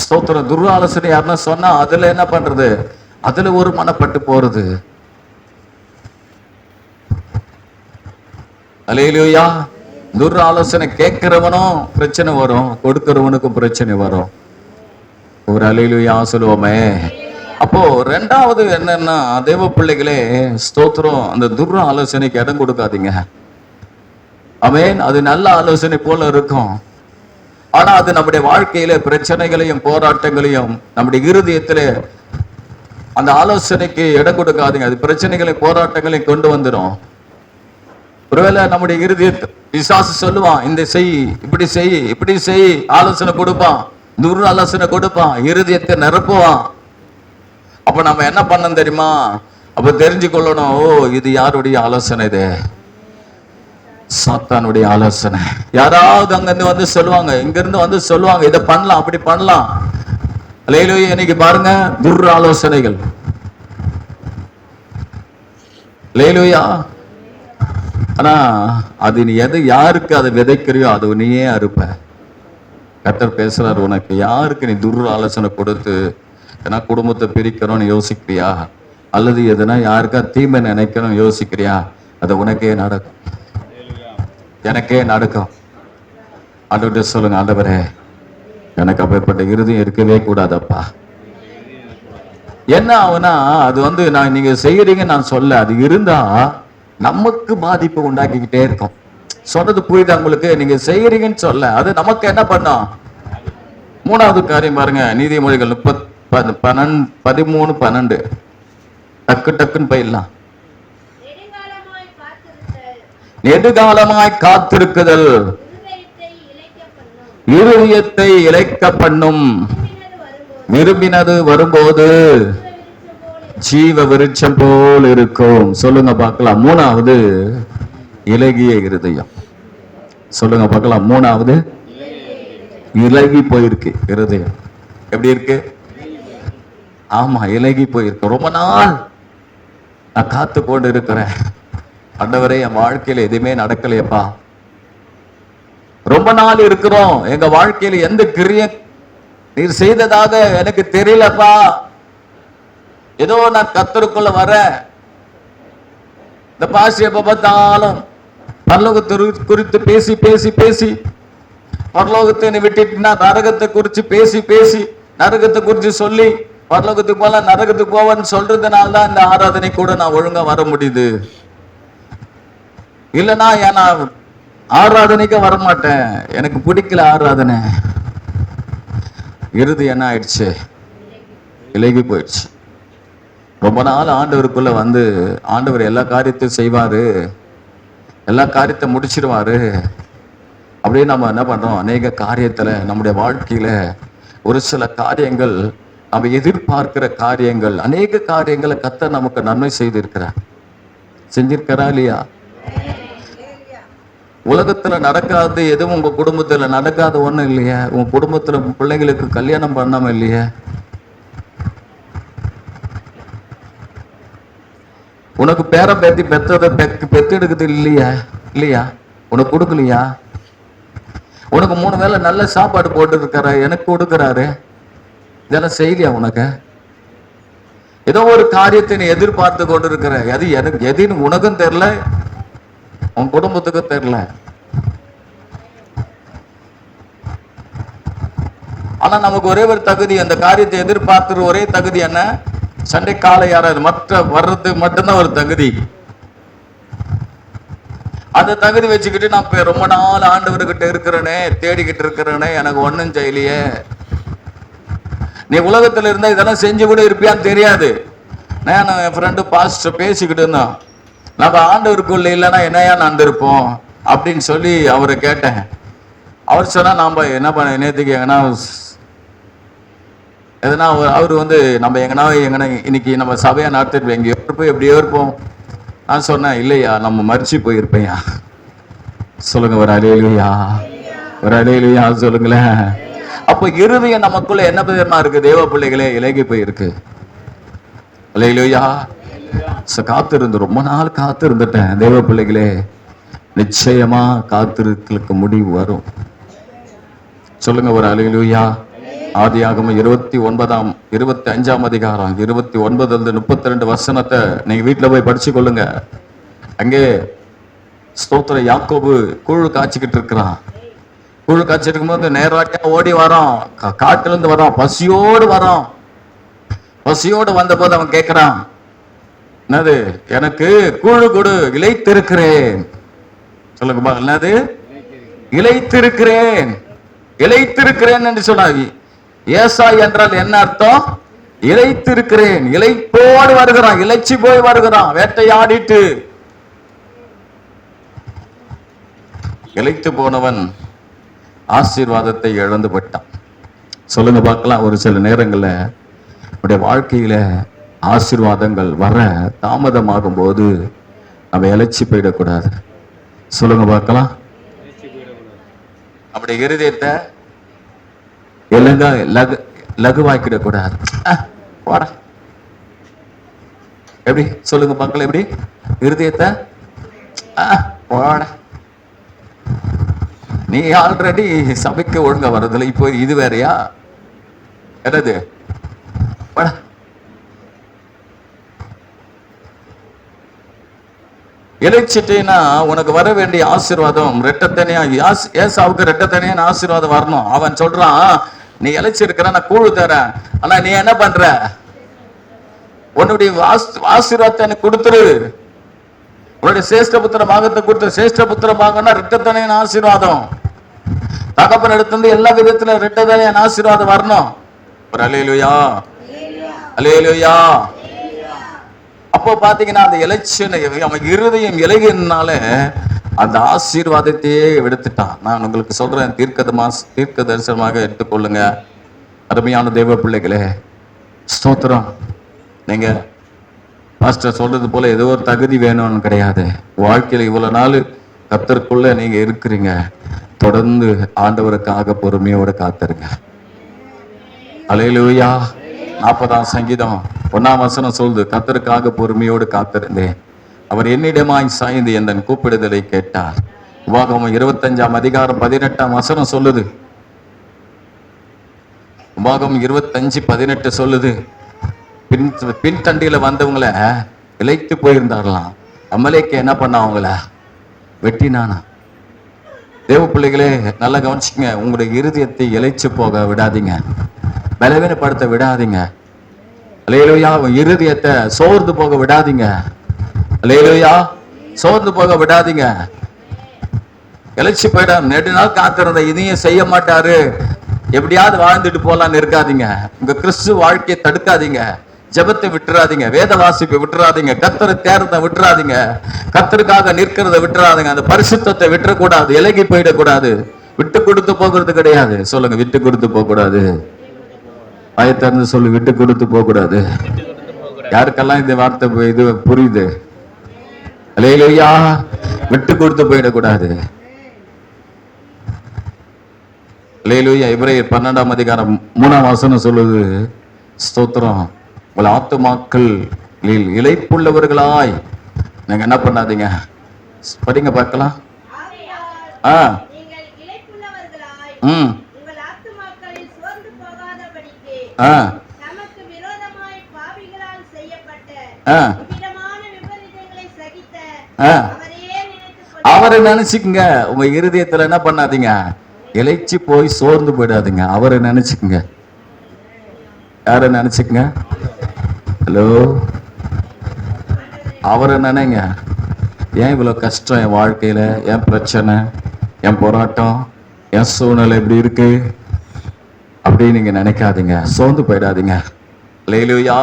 ஸ்தோத்திரம். துர்ஆலோசனை யாருன்னா சொன்னா அதுல என்ன பண்றது? அதுல ஒரு மனப்பட்டு போறது. அல்லேலூயா. துர்ஆலோசனை கேட்கிறவனும் பிரச்சனை வரும், கொடுக்கிறவனுக்கும் பிரச்சனை வரும். ஒரு அல்லேலூயா சொல்லுவோமே. அப்போ ரெண்டாவது என்னன்னா, தேவ பிள்ளைகளே ஸ்தோத்திரம், அந்த துர் ஆலோசனைக்கு இடம் கொடுக்காதீங்க. ஆமென். அது நல்ல ஆலோசனை போல இருக்கும், ஆனா அது நம்முடைய வாழ்க்கையில பிரச்சனைகளையும் போராட்டங்களையும் நம்முடைய இருதயத்திலே அந்த ஆலோசனைக்கு இடம் கொடுக்காதீங்க. அது பிரச்சனைகளை போராட்டங்களையும் கொண்டு வந்துடும். ஒருவேளை நம்முடைய இருதயத்தை பிசாசு சொல்லுவான், இந்த செய், இப்படி செய், இப்படி செய், ஆலோசனை கொடுப்பான், துர் ஆலோசனை கொடுப்பான், இருதயத்தை நிரப்புவான். அப்ப நம்ம என்ன பண்ணணும் தெரியுமா? அப்ப தெரிஞ்சு கொள்ளணும், ஓ இது யாருடைய ஆலோசனை? இது சாத்தானுடைய ஆலோசனை. யாராவது அங்கிருந்து வந்து சொல்லுவாங்க, இங்க இருந்து வந்து சொல்லுவாங்க, இதை பண்ணலாம், அப்படி பண்ணலாம். அல்லேலூயா. இன்னைக்கு பாருங்க, துர் ஆலோசனைகள். அல்லேலூயா. ஆனா அது நீ எது யாருக்கு அதை விதைக்கிறியோ அது நீயே அறுப்ப. கர்த்தர் பேசுறாரு, உனக்கு யாருக்கு நீ துர் ஆலோசனை கொடுத்து ஏன்னா குடும்பத்தை பிரிக்கிறோன்னு யோசிக்கிறியா, அல்லது எதுனா யாருக்கா தீமை நினைக்கணும் யோசிக்கிறியா, அது உனக்கே நடக்கும், எனக்கே நடக்கும். ஆண்டவர்கிட்ட சொல்லுங்க, ஆண்டவரே எனக்கு அப்பேற்பட்ட இருதயம் இருக்கவே கூடாதப்பா. என்ன ஆகுனா, அது வந்து நான் நீங்க செய்யறீங்க நான் சொல்ல, அது இருந்தா நமக்கு பாதிப்பு உண்டாக்கிக்கிட்டே இருக்கும். சொன்னது புரியுதா உங்களுக்கு? நீங்க செய்யறீங்கன்னு சொல்ல, அது நமக்கு என்ன பண்ணும்? மூணாவது காரியம் பாருங்க, நீதிமொழிகள் 13:12. டக்கு டக்குன்னு போயிடலாம். நெடுகாலமாய் காத்திருக்குதல் இருதயத்தை இளைக்க பண்ணும், விரும்பினது வரும்போது ஜீவ விருட்சம் போல் இருக்கும். சொல்லுங்க பார்க்கலாம். மூணாவது இலகிய இருதயம். சொல்லுங்க பார்க்கலாம். மூணாவது இலகி போயிருக்கு இருதயம். எப்படி இருக்கு? ஆமா, இலகி போயிருக்கு. ரொம்ப நாள் நான் காத்து கொண்டு இருக்கிறேன், ஆண்டவரே என் வாழ்க்கையில எதுவுமே நடக்கலையப்பா. ரொம்ப நாள் இருக்கிறோம், எங்க வாழ்க்கையில எந்த கிரிய நீர் செய்ததாக எனக்கு தெரியலப்பா. ஏதோ நான் கர்த்தருக்குள்ள வர இந்த பாசி எப்ப பார்த்தாலும் பரலோகத்தை குறித்து பேசி பேசி பேசி, பரலோகத்தை விட்டுட்டுனா நரகத்தை குறித்து பேசி பேசி, நரகத்தை குறித்து சொல்லி பரலோகத்துக்கு போல நரகத்துக்கு போவன்னு சொல்றதுனால தான் இந்த ஆராதனை கூட நான் ஒழுங்கா வர முடியுது. இல்லைன்னா நான் ஆராதனைக்கு வரமாட்டேன், எனக்கு பிடிக்கல ஆராதனை. இறுதி என்ன ஆயிடுச்சு? இலகி போயிடுச்சு. ரொம்ப நாள் ஆண்டவருக்குள்ள வந்து ஆண்டவர் எல்லா காரியத்தையும் செய்வாரு, எல்லா காரியத்தை முடிச்சிருவாரு அப்படியே நம்ம என்ன பண்றோம்? அநேக காரியத்துல நம்முடைய வாழ்க்கையில ஒரு சில காரியங்கள், நம்ம எதிர்பார்க்கிற காரியங்கள், அநேக காரியங்களை கர்த்தர் நமக்கு நன்மை செய்திருக்கிறார். செஞ்சிருக்கிறா இல்லையா? உலகத்துல நடக்காது எதுவும் உங்க குடும்பத்துல நடக்காத ஒண்ணும் இல்லையா? உங்க குடும்பத்துல பிள்ளைங்களுக்கு கல்யாணம் பண்ணாம இல்லையா? உனக்கு பேர பேத்தி பெத்தெடுக்குது இல்லையா? இல்லையா? உனக்கு கொடுக்கலையா? உனக்கு 3 வேளை நல்ல சாப்பாடு போட்டு இருக்காரு, எனக்கு கொடுக்கிறாரு, இதெல்லாம் செய்யலையா? உனக்கு ஏதோ ஒரு காரியத்தை நீ எதிர்பார்த்து கொண்டு இருக்கிற, அது எனக்கு எதுன்னு உனக்கும் தெரியல, உன் குடும்பத்துக்கும் தெரியல. ஆனா நமக்கு ஒரே ஒரு தகுதி, அந்த காரியத்தை எதிர்பார்க்கிற ஒரே தகுதி என்ன? சண்டை காலை யாராவது மற்ற வர்றது மட்டும்தான் ஒரு தகுதி. அந்த தகுதி வச்சுக்கிட்டு நான் ரொம்ப நாள் ஆண்டவர்கிட்ட இருக்கிறேனே, தேடிக்கிட்டு இருக்கிறேனே, எனக்கு ஒன்னும் செய்யலையே. நீ உலகத்துல இருந்தா இதெல்லாம் செஞ்சு கூட இருப்பியான்னு தெரியாது. நான் என் ஃப்ரெண்டு பாஸ்டர் பேசிக்கிட்டு இருந்தான், நம்ம ஆண்டவருக்குள்ள இல்லைன்னா என்னையா நடந்திருப்போம் அப்படின்னு சொல்லி அவரை கேட்டேன். அவர் சொன்னா, நாம என்ன பண்ண நேற்றுக்கு எங்கன்னா எதனா அவர் வந்து நம்ம எங்கன்னா இன்னைக்கு நம்ம சபையா நடத்திட்டு எங்கேயோ போய் எப்படியோ இருப்போம். நான் சொன்னேன், இல்லையா நம்ம மறிச்சு போயிருப்பேயா. சொல்லுங்க, ஒரு அலையிலையா, ஒரு அலையிலையா சொல்லுங்களேன். அப்போ இருதயம் நமக்குள்ள என்ன விதமா இருக்கு? தேவ பிள்ளைகளே, இலகி போயிருக்கு. அலையிலையா. காத்திருந்து ரொம்ப நாள் காத்திருந்துட்டேன். தேவ பிள்ளைகளே, நிச்சயமா காத்திருக்க முடிவு வரும். சொல்லுங்க ஒரு அல்லேலூயா. ஆதியாகமம் 25ஆம் அதிகாரம் 29 32 வசனத்தை நீங்க வீட்டுல போய் படிச்சு கொள்ளுங்க. அங்கே ஸ்தோத்திர யாக்கோபு கூழு காய்ச்சிக்கிட்டு இருக்கிறான். கூழு காய்ச்சிட்டு இருக்கும்போது நேராட்டியா ஓடி வரான், காட்டுல இருந்து வரான், பசியோடு வரான். பசியோடு வந்த போது அவன் கேட்கிறான், என்னது, எனக்கு கூழு கொடு, இளைத்திருக்கிறேன். சொல்லுங்க, என்னது, இளைத்திருக்கிறேன். இளைத்திருக்கிறேன் என்று சொன்னாங்க. ஏசாய் என்றால் என்ன அர்த்தம்? இளைத்திருக்கிறேன். இளைப்போடு வருகிறான், இளைச்சி போய் வருகிறான். வேட்டையாடிட்டு இளைத்து போனவன் ஆசீர்வாதத்தை இழந்து போட்டான். சொல்லுங்க பார்க்கலாம். ஒரு சில நேரங்கள்ல நம்முடைய வாழ்க்கையில ஆசீர்வாதங்கள் வர தாமதமாகும் போது நம்ம இளைச்சி போயிடக்கூடாது. சொல்லுங்க பார்க்கலாம். அப்படி இருதயத்தை லகுவாக்கிடக்கூடாது. போட எப்படி? சொல்லுங்க பார்க்கலாம். எப்படி இருதயத்தை போட? நீ ஆல்ரெடி சபைக்கு ஒழுங்கா வர்றதில்லை, இப்போ இது வேறையா? என்னது? இளைச்சிட்டேன்னா உனக்கு வர வேண்டிய ஆசீர்வாதம் ரெட்டத்தனையா, ஏசாவுக்கு ரெட்டத்தனையான ஆசீர்வாதம் வரணும். அவன் சொல்றான், நீ இளைச்சிருக்கிற, நான் கூழு தரேன், ஆனா நீ என்ன பண்ற? உன்னுடைய ஆசீர்வாதத்தை எனக்கு கொடுத்துரு. உன்னுடைய சேஷ்டபுத்திர பாகத்தை கொடுத்து. சேஷ்டபுத்திர பாகம்னா ரெட்டத்தனையான ஆசீர்வாதம். தகப்பன் எடுத்து எல்லா விதத்துல ரெட்டத்தனையான ஆசீர்வாதம் வரணும். ஒரு அல்லேலூயா, அல்லேலூயா. அப்போ பாத்தீங்கன்னா அந்த எலெக்ஷன் அவன் இருதயம் இலகினால அந்த ஆசீர்வாதத்தையே எடுத்துட்டான். நான் உங்களுக்கு சொல்றேன், தீர்க்க தரிசனமாக எடுத்துக்கொள்ளுங்க அருமையான தேவ பிள்ளைகளே. ஸ்தோத்திரம். நீங்க மாஸ்டர் சொல்றது போல ஏதோ ஒரு தகுதி வேணும்னு கிடையாது. வாழ்க்கையில இவ்வளவு நாள் கர்த்தருக்குள்ள நீங்க இருக்கிறீங்க. தொடர்ந்து ஆண்டவருக்காக பொறுமையோடு காத்திருங்க. அல்லேலூயா. 40ஆம் சங்கீதம் 1ஆம் வசனம் சொல்லுது, கர்த்தருக்காக பொறுமையோடு காத்திருந்தேன், அவர் என்னிடமாய் சாய்ந்து என் கூப்பிடுதலை கேட்டார். உபாகமம் 25ஆம் அதிகாரம் 18ஆம் வசனம் சொல்லுது. உபாகமம் 25:18 சொல்லுது, பின்தண்டியில வந்தவங்கள இளைத்து போயிருந்தாரலாம், அமலேக்கு என்ன பண்ண, அவங்கள வெட்டினானா. தேவ பிள்ளைகளே நல்லா கவனிச்சுங்க. உங்களுடைய இருதயத்தை இளைச்சு போக விடாதீங்க, பலவீனப்படுத்த விடாதீங்க. அல்லேலூயா. இருதயத்தை சோர்ந்து போக விடாதீங்க. அல்லேலூயா. சோர்ந்து போக விடாதீங்க. இளைச்சு போயிட நெடு நாள் காத்திருந்த இதையும் செய்ய மாட்டாரு, எப்படியாவது வாழ்ந்துட்டு போலான்னு இருக்காதீங்க. உங்க கிறிஸ்து வாழ்க்கையை தடுக்காதீங்க. ஜெபத்தை விட்டுறாதீங்க, வேத வாசிப்பை விட்டுறாதீங்க, கர்த்தரை தேர்ந்த விட்டுறாதீங்க, கர்த்தருக்காக நிற்கிறத விட்டுறாதீங்க. அந்த பரிசுத்தத்தை விட்டுறக்கூடாது, இலகி போயிடக்கூடாது. விட்டு கொடுத்து போகிறது கிடையாது. சொல்லுங்க, விட்டு கொடுத்து போக கூடாது. பயத்திறந்து சொல்லு, விட்டு கொடுத்து போக கூடாது. யாருக்கெல்லாம் இந்த வார்த்தை இது புரியுது? அல்லேலூயா. விட்டு கொடுத்து போயிடக்கூடாது. அல்லேலூயா. எபிரேயர் 12ஆம் அதிகாரம் 3ஆம் வசனம் சொல்லுது, ஸ்தோத்திரம், உங்கள் ஆத்துமாக்கள் இளைப்புள்ளவர்களாய் நீங்க என்ன பண்ணாதீங்க. படிங்க பார்க்கலாம். அவரை நினைச்சுக்குங்க. உங்க இருதயத்துல என்ன பண்ணாதீங்க, இளைச்சி போய் சோர்ந்து போயிடாதீங்க. அவரை நினைச்சுக்குங்க. யார நினைச்சுக்குங்க? ஹலோ, அவரை நினைங்க. ஏன் இவ்வளவு கஷ்டம் என் வாழ்க்கையில, என் பிரச்சனை, என் போராட்டம், என் சூழ்நிலை இப்படி இருக்கு அப்படின்னு நீங்க நினைக்காதீங்க. சோர்ந்து போயிடாதீங்க. அல்லேலூயா.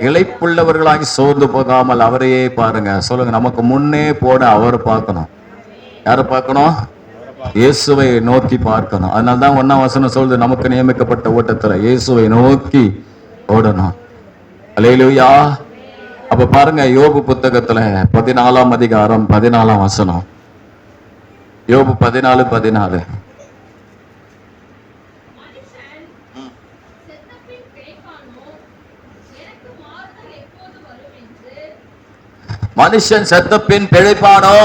இளைப்புள்ளவர்களாகி சோர்ந்து போகாமல் அவரையே பாருங்க. சொல்லுங்க, நமக்கு முன்னே போட அவரை பார்க்கணும். யாரை பார்க்கணும்? இயேசுவை நோக்கி பார்க்கணும். அதனால்தான் 1ஆம் வசனம் சொல்லுது, நமக்கு நியமிக்கப்பட்ட ஓட்டத்துல இயேசுவை நோக்கி ஓடணும். அல்லேலூயா. அப்ப பாருங்க, யோபு புத்தகத்துல 14ஆம் அதிகாரம் 14ஆம் வசனம். யோபு 14:14. மனுஷன் செத்த பின் பிழைப்பானோ,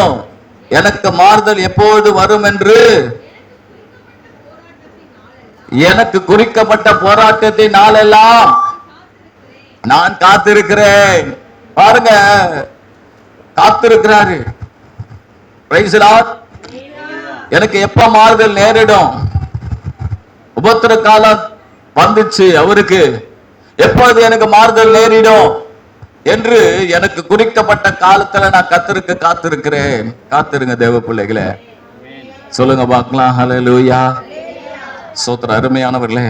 எனக்கு மாறுதல் எப்போது வரும் என்று எனக்கு குறிக்கப்பட்ட போராட்டத்தின் நாளெல்லாம் நான் காத்திருக்கிறேன். பாருங்க, காத்திருக்கிறாரு. Price the Lord. எனக்கு எப்ப மாறுதல் நேரிடும்? உபத்திர காலம் வந்துச்சு அவருக்கு. எப்பொழுது எனக்கு மாறுதல் நேரிடும் என்று எனக்கு குறிக்கப்பட்ட காலத்துல நான் கர்த்தருக்கு காத்திருக்கிறேன். காத்திருங்க தேவ பிள்ளைகளே, சொல்லுங்க பார்க்கலாம். ஹல்லேலூயா. ஸ்தோத்திரம். அருமையானவர்களே,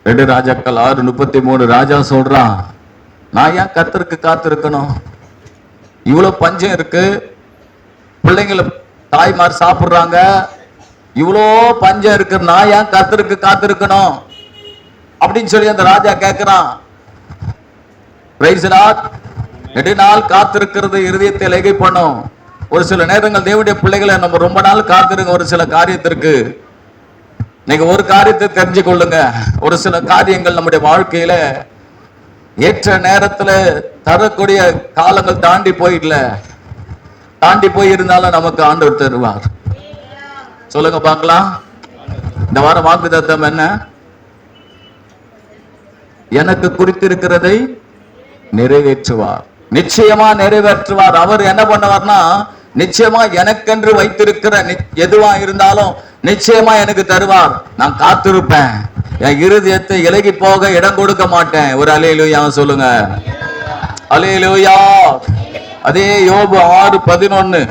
2 ராஜாக்கள் 6:33 ராஜா சொல்றான், நான் ஏன் கர்த்தருக்கு காத்திருக்கணும்? இவ்வளவு பஞ்சம் இருக்கு, பிள்ளைங்களை தாய்மார் சாப்பிடுறாங்க, இவ்வளோ பஞ்சம் இருக்கு, நான் ஏன் கர்த்தருக்கு காத்திருக்கணும் அப்படின்னு சொல்லி அந்த ராஜா கேட்கிறான். Price the Lord. நெடுநாள் காத்திருக்கிறது இருதயத்தை இலகை பண்ணும். ஒரு சில நேரங்கள் தேவனுடைய பிள்ளைகளை நம்ம ரொம்ப நாள் காத்திருங்க ஒரு சில காரியத்திற்கு. நீங்க ஒரு காரியத்தை தெரிஞ்சு கொள்ளுங்க, ஒரு சில காரியங்கள் நம்முடைய வாழ்க்கையில ஏற்ற நேரத்துல தரக்கூடிய காலங்கள் தாண்டி போயிருந்தாலும் நமக்கு ஆண்டவர் தருவார். சொல்லுங்க பார்க்கலாம். இந்த வாரம் வாக்குத்தத்தம் என்ன? எனக்கு குறித்திருக்கிறதை நிறைவேற்றுவார். நிச்சயமா நிறைவேற்றுவார். அவர் என்ன பண்ணுவார்னா, நிச்சயமா எனக்கென்று வைத்திருக்கிற எதுவா இருந்தாலும் நிச்சயமா எனக்கு தருவார். நான் காத்திருப்பேன். என் இருதயத்தை இலகி போக இடம் கொடுக்க மாட்டேன். ஒரு அல்லேலூயா சொல்லுங்க. அல்லேலூயா. அதே யோபு 6:11.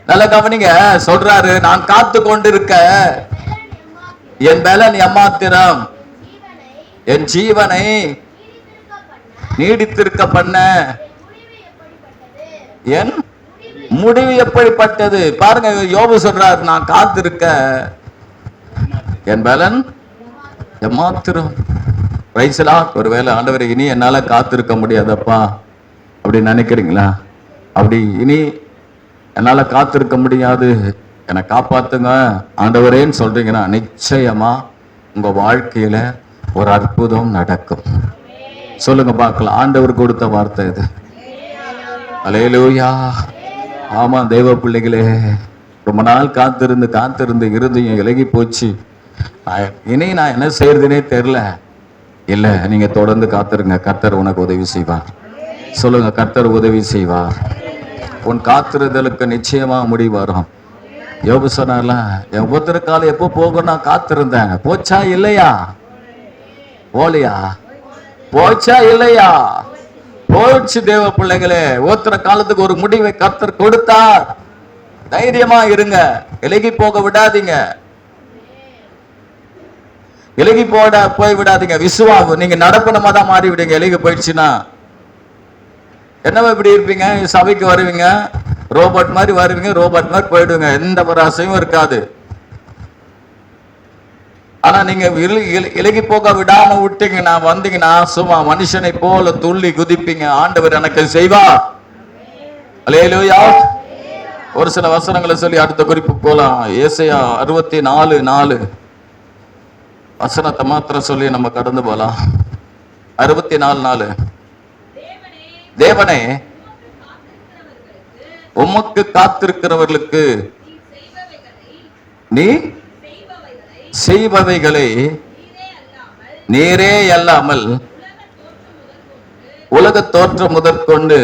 நல்ல கவனிங்க. சொல்றாரு, நான் காத்து கொண்டிருக்க என் பலன் எம்மாத்திரம், என் ஜீவனை நீடித்திருக்க பண்ண என் முடிவு எப்படிப்பட்டது. பாருங்க, யோபு சொல்றாரு, நான் காத்திருக்க என் பலன் எம்மாத்திரம். Price the Lord. ஒருவேளை ஆண்டவரே, இனி என்னால காத்திருக்க முடியாதப்பா அப்படின்னு நினைக்கிறீங்களா? அப்படி இனி என்னால காத்திருக்க முடியாது, என்னை காப்பாத்துங்க ஆண்டவரேன்னு சொல்றீங்கன்னா, நிச்சயமா உங்க வாழ்க்கையில ஒரு அற்புதம் நடக்கும். சொல்லுங்க பார்க்கலாம். ஆண்டவர் கொடுத்த வார்த்தை இது. அல்லேலூயா. ஆமா தேவ பிள்ளைகளே, ரொம்ப நாள் காத்திருந்து இருதயம் இலகி போச்சு, இனி நான் என்ன செய்யறதுனே தெரியல. இல்ல, நீங்க தொடர்ந்து காத்திருங்க. கர்த்தர் உனக்கு உதவி செய்வார். சொல்லுங்க, கர்த்தர் உதவி செய்வார். உன் காத்திருதலுக்கு நிச்சயமா முடிவு வரும். யோபு சொன்னார்ல, என் உபத்திர காலம் எப்போ போகும் நான் காத்திருந்தேன். போச்சா இல்லையா? போலியா? போச்சா இல்லையா? போச்சு தேவ பிள்ளைகளே. உபத்திர காலத்துக்கு ஒரு முடிவை கர்த்தர் கொடுத்தார். தைரியமா இருங்க, இலகி போக விடாதீங்க, இலகி போய் விடாதீங்க. விசுவாசம் நீங்க நடப்பணமா தான் மாறி விடுங்க. இலகி போயிடுச்சுன்னா என்னவா இப்படி இருப்பீங்க? சபைக்கு வருவீங்க, ரோபோட் மாதிரி வருவீங்க, ரோபோட் மாதிரி போயிடுவீங்க, எந்த ஒரு ஆசையும் இருக்காது. ஆனா நீங்க இலகி போக விடாம விட்டீங்கன்னா, வந்தீங்கன்னா சும்மா மனுஷனை போல துள்ளி குதிப்பீங்க. ஆண்டவர் எனக்கு செய்வார். அல்லேலூயா. ஒரு சில வசனங்களை சொல்லி அடுத்த குறிப்பு போலாம். ஏசாயா 64:4 வசனத்தை மாத்திரம் சொல்லி நம்ம கடந்து போலாம். 64:4. தேவனே, உமக்கு காத்திருக்கிறவர்களுக்கு நீ செய்பவைகளை நீரே அல்லாமல் உலக தோற்றம் முதற்கொண்டு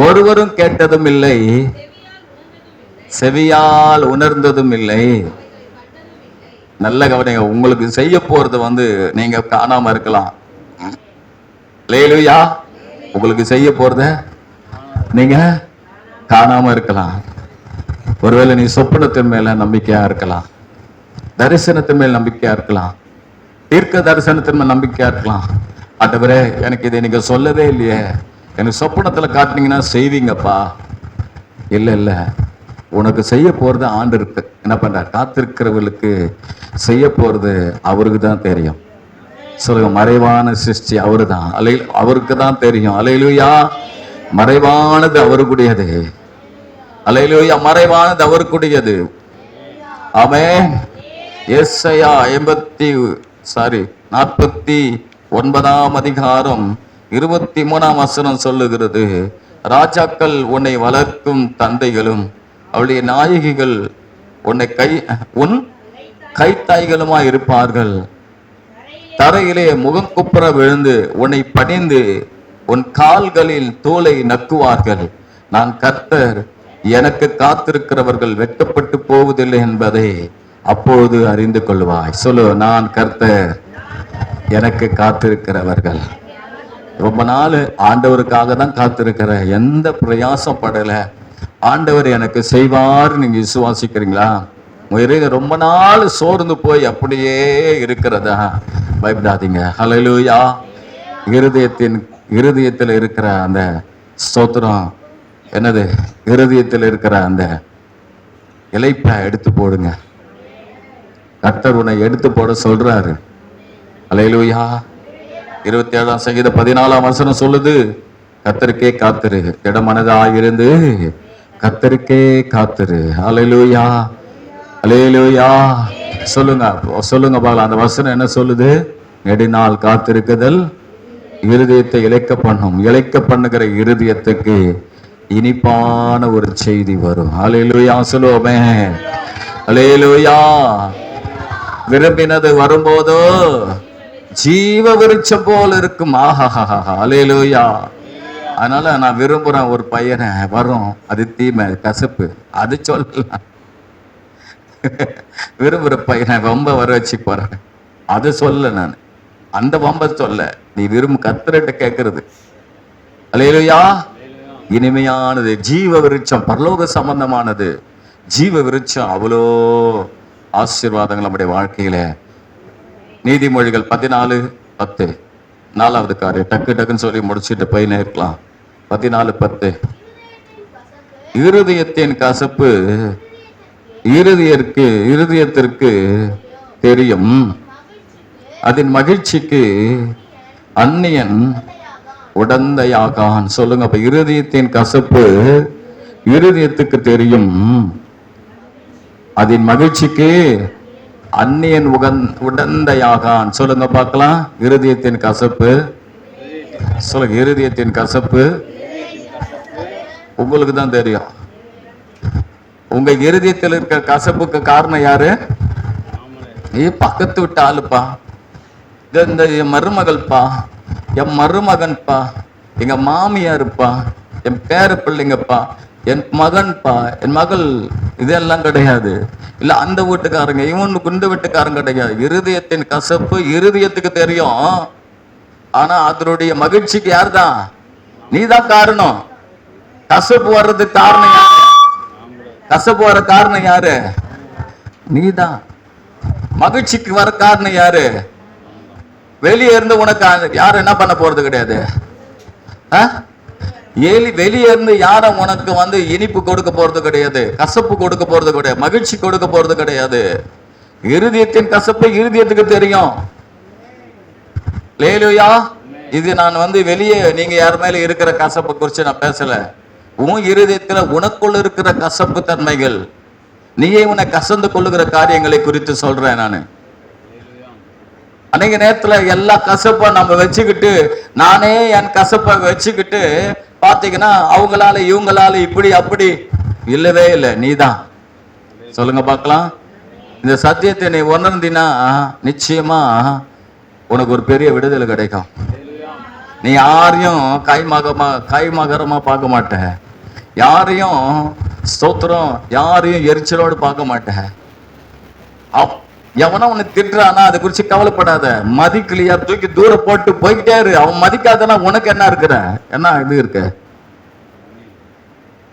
ஒருவரும் கேட்டதும் இல்லை, செவியால் உணர்ந்ததும் இல்லை. நல்ல கவனிங்க. உங்களுக்கு செய்ய போறது நீங்க காணாம இருக்கலாம். அல்லேலூயா. உங்களுக்கு செய்ய போறத நீங்க காணாம இருக்கலாம். ஒருவேளை நீ சொப்பனத்தின் மேல நம்பிக்கையா இருக்கலாம், தரிசனத்தின் மேல் நம்பிக்கையா இருக்கலாம், தீர்க்க தரிசனத்தின் மேல் நம்பிக்கையா இருக்கலாம். ஆண்டவரே, எனக்கு இதை நீங்க சொல்லவே இல்லையே, எனக்கு சொப்பனத்துல காட்டினீங்கன்னா செய்வீங்கப்பா. இல்ல, உனக்கு செய்ய போறது ஆண்டு இருக்கு. என்ன பண்ற? காத்திருக்கிறவர்களுக்கு செய்ய போறது அவருக்கு தான் தெரியும். சொல்லுங்க, மறைவான சிருஷ்டி அவரு தான். அவருக்கு தான் தெரியும். அல்லேலூயா. மறைவானது அவருக்குடையது. அல்லேலூயா. மறைவானது அவருக்குடையது. ஆமென். ஏசாயா 49 அதிகாரம் 23ஆம் வசனம் சொல்லுகிறது, ராஜாக்கள் உன்னை வளர்க்கும் தந்தைகளும் அவளுடைய நாயகிகள் உன் கைத்தாய்களுமாய் இருப்பார்கள். தரையிலே முகங்குப்புற விழுந்து உன்னை பணிந்து உன் கால்களில் தோலை நக்குவார்கள். நான் கர்த்தர், எனக்கு காத்திருக்கிறவர்கள் வெட்கப்பட்டு போவதில்லை என்பதை அப்போது அறிந்து கொள்வாய். சொல்லு, நான் கர்த்தர், எனக்கு காத்திருக்கிறவர்கள். ரொம்ப நாள் ஆண்டவருக்காக தான் காத்திருக்கிற, எந்த பிரயாசம் படல, ஆண்டவர் எனக்கு செய்வார். நீங்க விசுவாசிக்கிறீங்களா? ரொம்ப நாள் சோர்ந்து போய் அப்படியே இருக்கிறதா? பயப்படாதீங்க. ஹல்லேலூயா. இருதயத்தில் இருக்கிற அந்த ஸ்தோத்திரம் என்னது? இருதயத்தில் இருக்கிற அந்த இளைப்பை எடுத்து போடுங்க. கர்த்தர் உன்னை எடுத்து போட சொல்றாரு. ஹல்லேலூயா. 27ஆம் சங்கீதம் 14ஆம் வசனம் சொல்லுது, கர்த்தருக்கே காத்திரு, இடமனதாயிருந்து கர்த்தருக்கே காத்திரு. ஹல்லேலூயா, ஹல்லேலூயா. சொல்லுங்க பாக்கலாம், அந்த வசனம் என்ன சொல்லுது? நெடுநாள் காத்திருக்குதல் இருதயத்தை இளைக்க பண்ணுகிற இருதயத்துக்கு இனிப்பான ஒரு செய்தி வரும். ஹல்லேலூயா சொல்லுவோமே. ஹல்லேலூயா. விரும்பினது வரும்போதோ ஜீவ விருட்சம் போல இருக்கும். ஆஹா, ஹல்லேலூயா. அதனால நான் விரும்புறேன் ஒரு பையனை, வரும், அது தீமை, கசப்பு, அது சொல்லலாம். விரும்புற பையனை வம்ப வர வச்சு போறேன், அது சொல்ல. நான் அந்த வம்ப சொல்ல, நீ கர்த்தர்கிட்ட கேட்கறது. ஹல்லேலூயா. இனிமையானது, ஜீவ விருட்சம், பரலோக சம்பந்தமானது. ஜீவ விருட்சம் அவ்வளோ ஆசீர்வாதங்கள் நம்முடைய வாழ்க்கையில. நீதிமொழிகள் 14:10, 4வது காரியம், டக்குன்னு சொல்லி முடிச்சுட்டு போய் நேர்க்கலாம். 14:10, இருதயத்தின் கசப்பு இருதயத்திற்கு தெரியும், அதன் மகிழ்ச்சிக்கு அந்நியன் உடந்தையாகான். சொல்லுங்க. அப்ப இருதயத்தின் கசப்பு இருதயத்துக்கு தெரியும், அதன் மகிழ்ச்சிக்கு அந்நியன் உடந்தையாகான். சொல்லுங்க பார்க்கலாம். இருதயத்தின் கசப்பு, சொல்லுங்க, இருதயத்தின் கசப்பு உங்களுக்கு தான் தெரியும். உங்க இருதயத்தில் இருக்கிற கசப்புக்கு காரணம் யாரு? பக்கத்து விட்டு ஆளுப்பா, இந்த என் மருமகள்ப்பா, என் மருமகன்பா, எங்க மாமியாருப்பா, என் பேர பிள்ளைங்கப்பா, என் மகன்பா, என் மகள், இதெல்லாம் கிடையாது. இல்ல அந்த வீட்டுக்காரங்க, இவனு குண்டு வீட்டுக்காரங்க கிடையாது. இருதயத்தின் கசப்பு இருதயத்துக்கு தெரியும், ஆனா அதனுடைய மகிழ்ச்சிக்கு யார் தான்? நீ தான் காரணம். கசப்பு வர்றதுக்கு காரணம் யாரு? கசப்பு வர காரணம் யாரு? நீதான். மகிழ்ச்சிக்கு வர காரணம் யாரு? வெளியே இருந்து உனக்கு யாரும் என்ன பண்ண போறது கிடையாது. வெளியே இருந்து யாரும் உனக்கு இனிப்பு கொடுக்க போறது கிடையாது, கசப்பு கொடுக்க போறது கிடையாது, மகிழ்ச்சி கொடுக்க போறது கிடையாது. இருதயத்தின் கசப்பு இருதயத்துக்கு தெரியும். ஹல்லேலூயா. இது நான் வெளியே நீங்க யார் மேல இருக்கிற கசப்பை குறித்து நான் பேசல. உன் இருதயத்துல உனக்குள்ள இருக்கிற கசப்பு தன்மைகள், நீயே உன்னை கசந்து கொள்ளுகிற காரியங்களை குறித்து சொல்றேன் நானு. அன்னைக்கு நேரத்துல எல்லா கசப்பை நம்ம வச்சுக்கிட்டு, நானே என் கசப்பை வச்சுக்கிட்டு பாத்தீங்கன்னா அவங்களால இவங்களால இப்படி அப்படி இல்லவே இல்லை. நீதான். சொல்லுங்க பார்க்கலாம். இந்த சத்தியத்தை நீ உணர்ந்தினா நிச்சயமா உனக்கு ஒரு பெரிய விடுதலை கிடைக்கும். நீ யாரையும் கைமகரமா பார்க்க மாட்ட, யாரையும் ஸ்தோத்திரம், யாரையும் எரிச்சலோடு பார்க்க மாட்டேன். எவனா உன்னை திட்டுறானா அதை குறிச்சு கவலைப்படாத. மதிக்கலையா தூக்கி தூரம் போட்டு போய்கிட்டே இரு. அவன் மதிக்காதனா உனக்கு என்ன இருக்கிற, என்ன இது இருக்கு?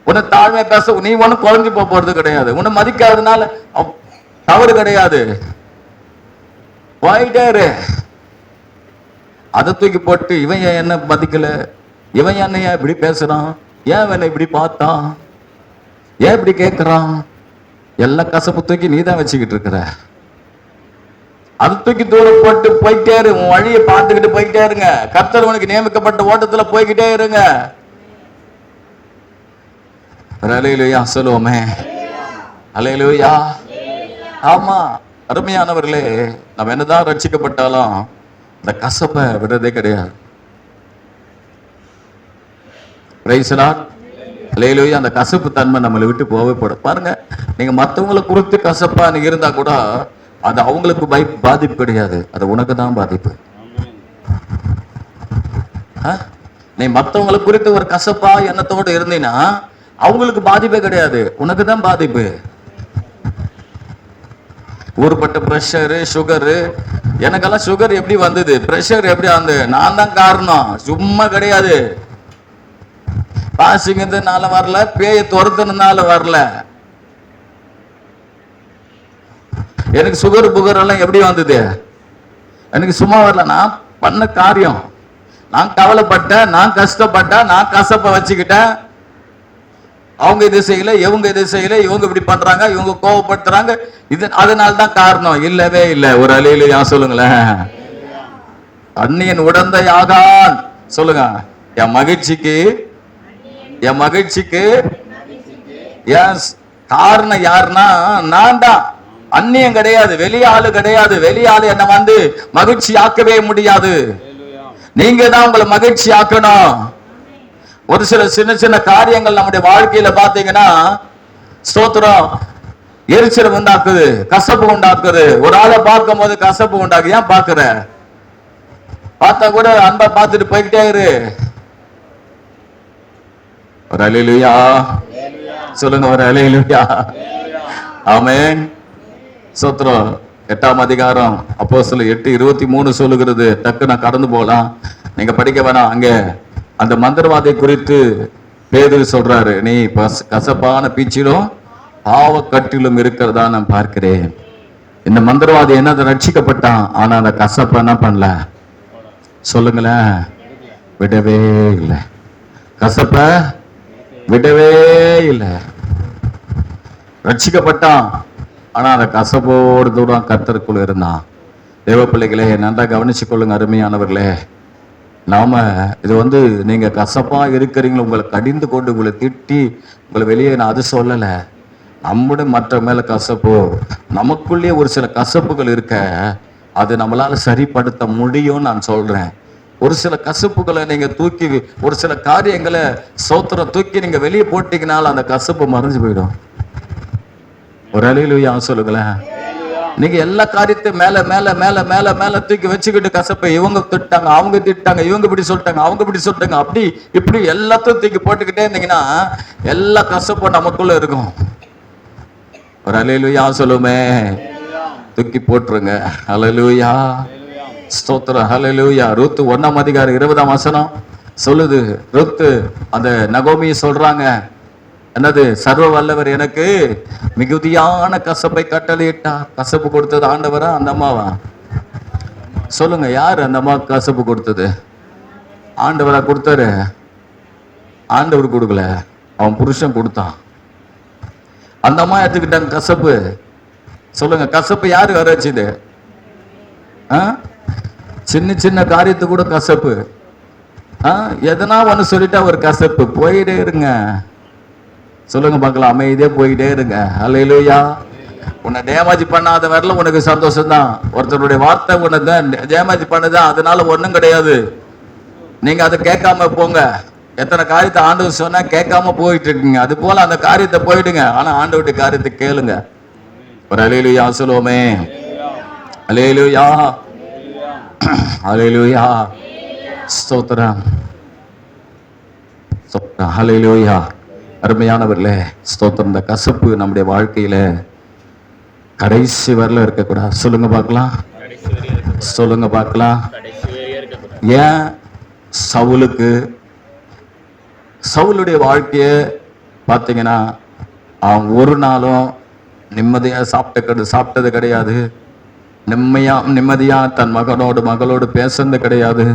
உன்னை தாழ்மை பேச நீ ஒன்னும் குறைஞ்சு போறது கிடையாது. உன்னை மதிக்காதனால தவறு கிடையாது. போயிட்டே இரு. அதை தூக்கி போட்டு இவன் என்ன மதிக்கல, இவன் என்னையா இப்படி பேசுறான், ஏன் என்னை இப்படி பார்த்தான், ஏன் இப்படி கேட்கிறான், எல்லா கசப்பு தூக்கி நீ தான் வச்சுக்கிட்டு இருக்கிற. அதை தூக்கி தூரம் போட்டு போயிட்டே இரு. உன் வழியை பார்த்துக்கிட்டு போயிட்டே இருங்க. கர்த்தர் உனக்கு நியமிக்கப்பட்ட ஓட்டத்துல போய்கிட்டே இருங்க. அல்லேலூயா சொல்லுவோமே. அல்லேலூயா. ஆமா பிரைஸ் தி லார்ட். அல்லேலூயா. அந்த கசப்பு தன்மை நம்மளை விட்டு போகப்படும். பாருங்க, நீங்க மற்றவங்களை குறித்து கசப்பா நீங்க இருந்தா கூட அது அவங்களுக்கு பாதிப்பு கிடையாது, அது உனக்கு தான் பாதிப்பு. நீ மற்றவங்களை குறித்து ஒரு கசப்பா எண்ணத்தோடு இருந்தீங்கன்னா அவங்களுக்கு பாதிப்பே கிடையாது, உனக்கு தான் பாதிப்பு. ஊர்பட்ட பிரஷரு, சுகரு. எனக்கெல்லாம் சுகர் எப்படி வந்தது, பிரஷர் எப்படி வந்தது, நான் தான் காரணம், சும்மா கிடையாது. பாசிங்கிறதுனால வரல, பேய துரத்துனால வரல. எனக்கு சுகர் புகர் எல்லாம் எப்படி வந்தது, எனக்கு சும்மா வரல, நான் பண்ண காரியம். நான் கவலைப்பட்டேன், நான் கஷ்டப்பட்டேன், நான் கசப்ப வச்சுக்கிட்டேன். அவங்க இது செய்யல, இவங்க இது செய்யல, இவங்க இப்படி பண்றாங்க, இவங்க கோவப்படுத்துறாங்க, இது அதனால தான் காரணம். இல்லவே இல்லை. ஒரு அல்லேலூயா சொல்லுங்களேன். அந்நியன் உடந்தையாகான் சொல்லுங்க. என் மகிழ்ச்சிக்கு காரணம் யாருன்னா நான் தான், அந்நியம் கிடையாது, வெளியாளு கிடையாது. வெளியாளு என்ன வந்து மகிழ்ச்சி ஆக்கவே முடியாது, நீங்க தான் உங்களை மகிழ்ச்சி ஆக்கணும். ஒரு சில சின்ன சின்ன காரியங்கள் நம்முடைய வாழ்க்கையில பாத்தீங்கன்னா ஸ்தோத்திரம் எரிச்சல் உண்டாக்குது, கசப்பு உண்டாக்குது. ஒரு ஆளை பார்க்கும் போது கசப்பு உண்டாக்கு. ஏன் பாக்குற, பார்த்தா கூட அன்பா பார்த்துட்டு போய்கிட்டே இரு. ஒரு அல்லேலூயா சொல்லுங்க, ஒரு அல்லேலூயா. ஆமென். ஸ்தோத்திரம். 8ஆம் அதிகாரம் அப்போஸ்தலர் 8:23 சொல்லுகிறது. டக்கு நான் கடந்து போகலாம், நீங்க படிக்க வேணாம். அங்க அந்த மந்திரவாதி குறித்து பேதுரு சொல்றாரு, நீ கசப்பான பீச்சிலும் பாவக்கட்டிலும் இருக்கிறதா நான் பார்க்கிறேன். இந்த மந்திரவாதி என்ன ரட்சிக்கப்பட்டான், ஆனா அந்த கசப்ப என்ன பண்ணல சொல்லுங்களேன், விடவே இல்லை. கசப்ப விடவே இல்லை. ரட்சிக்கப்பட்டான், ஆனா அந்த கசப்போடு தூரம் கர்த்தருக்குள்ள இருந்தான். தேவ பிள்ளைகளே, நன்றா கவனிச்சு கொள்ளுங்க அருமையானவர்களே. நாம இது நீங்க கசப்பா இருக்கிறீங்களா, உங்களை கடிந்து கொண்டு உங்களை திட்டி உங்களை வெளியே, நான் அது சொல்லல. நம்முடைய மற்ற மேல கசப்போ, நமக்குள்ளே ஒரு சில கசப்புகள் இருக்க, அது நம்மளால சரிப்படுத்த முடியும் நான் சொல்றேன். ஒரு சில கசப்புகளை நீங்க தூக்கி, ஒரு சில காரியங்களை சோத்திரம் தூக்கி நீங்க வெளியே போட்டீங்கனால அந்த கசப்பு மறைஞ்சு போயிடும். ஒரு அல்லேலூயா சொல்லுங்களேன். நீங்க எல்லா காரியத்தையும் மேல மேல மேல மேல மேல தூக்கி வச்சுக்கிட்டு கசப்பை, இவங்க திட்டாங்க, அவங்க திட்டாங்க, இவங்க இப்படி சொல்லிட்டாங்க, அவங்க இப்படி சொல்லிட்டாங்க, அப்படி இப்படி எல்லாத்தையும் தூக்கி போட்டுக்கிட்டே இருந்தீங்கன்னா எல்லா கசப்பும் நமக்குள்ள இருக்கும். ஒரு அல்லேலூயா சொல்லுமே. தூக்கி போட்டுருங்க. அல்லேலூயா ஸ்தோத்திரம். அல்லேலூயா. ரூத்து 1ஆம் அதிகாரம் 20ஆம் வசனம் சொல்லுது. ரூத்து அந்த நகோமி சொல்றாங்க, என்னது, சர்வ வல்லவர் எனக்கு மிகுதியான கசப்பை கட்டளையிட்டார். கசப்பு கொடுத்தது ஆண்டவரா அந்த அம்மாவா சொல்லுங்க. யாரு அந்த அம்மா கசப்பு கொடுத்தது? ஆண்டவரா கொடுத்தாரு? ஆண்டவர் கொடுக்கல, அவன் புருஷன் கொடுத்தான். அந்த அம்மா எடுத்துக்கிட்டாங்க கசப்பு. சொல்லுங்க, கசப்பு யாரு வர வச்சுது? சின்ன சின்ன காரியத்து கூட கசப்பு. எதனா ஒண்ணு சொல்லிட்டா ஒரு கசப்பு. போயிட்டே இருங்க. சொல்லுங்க பார்க்கலாம், அமைதியே போயிட்டே இருங்க. அல்லேலூயா. உன்னை டேமேஜ் பண்ணாத வரல உனக்கு சந்தோஷம் தான். ஒருத்தருடைய வார்த்தை உன்னை டேமேஜ் பண்ணுதான், அதனால ஒண்ணும் கிடையாது. நீங்க அதை கேட்காம போங்க. எத்தனை காரியத்தை ஆண்டவர் சொன்னா கேட்காம போயிட்டு இருக்கீங்க, அது போல அந்த காரியத்தை போயிடுங்க. ஆனா ஆண்டவருடைய காரியத்தை கேளுங்க. ஒரு அல்லேலூயா சொல்லுவோமே. அல்லேலூயா அல்லேலூயா ஸ்தோத்திரம். அல்லேலூயா. அருமையானவர்களே ஸ்தோத்திரம். இந்த கசப்பு நம்முடைய வாழ்க்கையில கடைசி வரல இருக்கக்கூடாது. சொல்லுங்க பார்க்கலாம், சொல்லுங்க பார்க்கலாம். ஏன் சவுலுடைய வாழ்க்கைய பார்த்தீங்கன்னா, அவன் ஒரு நாளும் நிம்மதியா சாப்பிட்டது கிடையாது. நிம்மதியா தன் மகளோடு பேசுனது கிடையாது.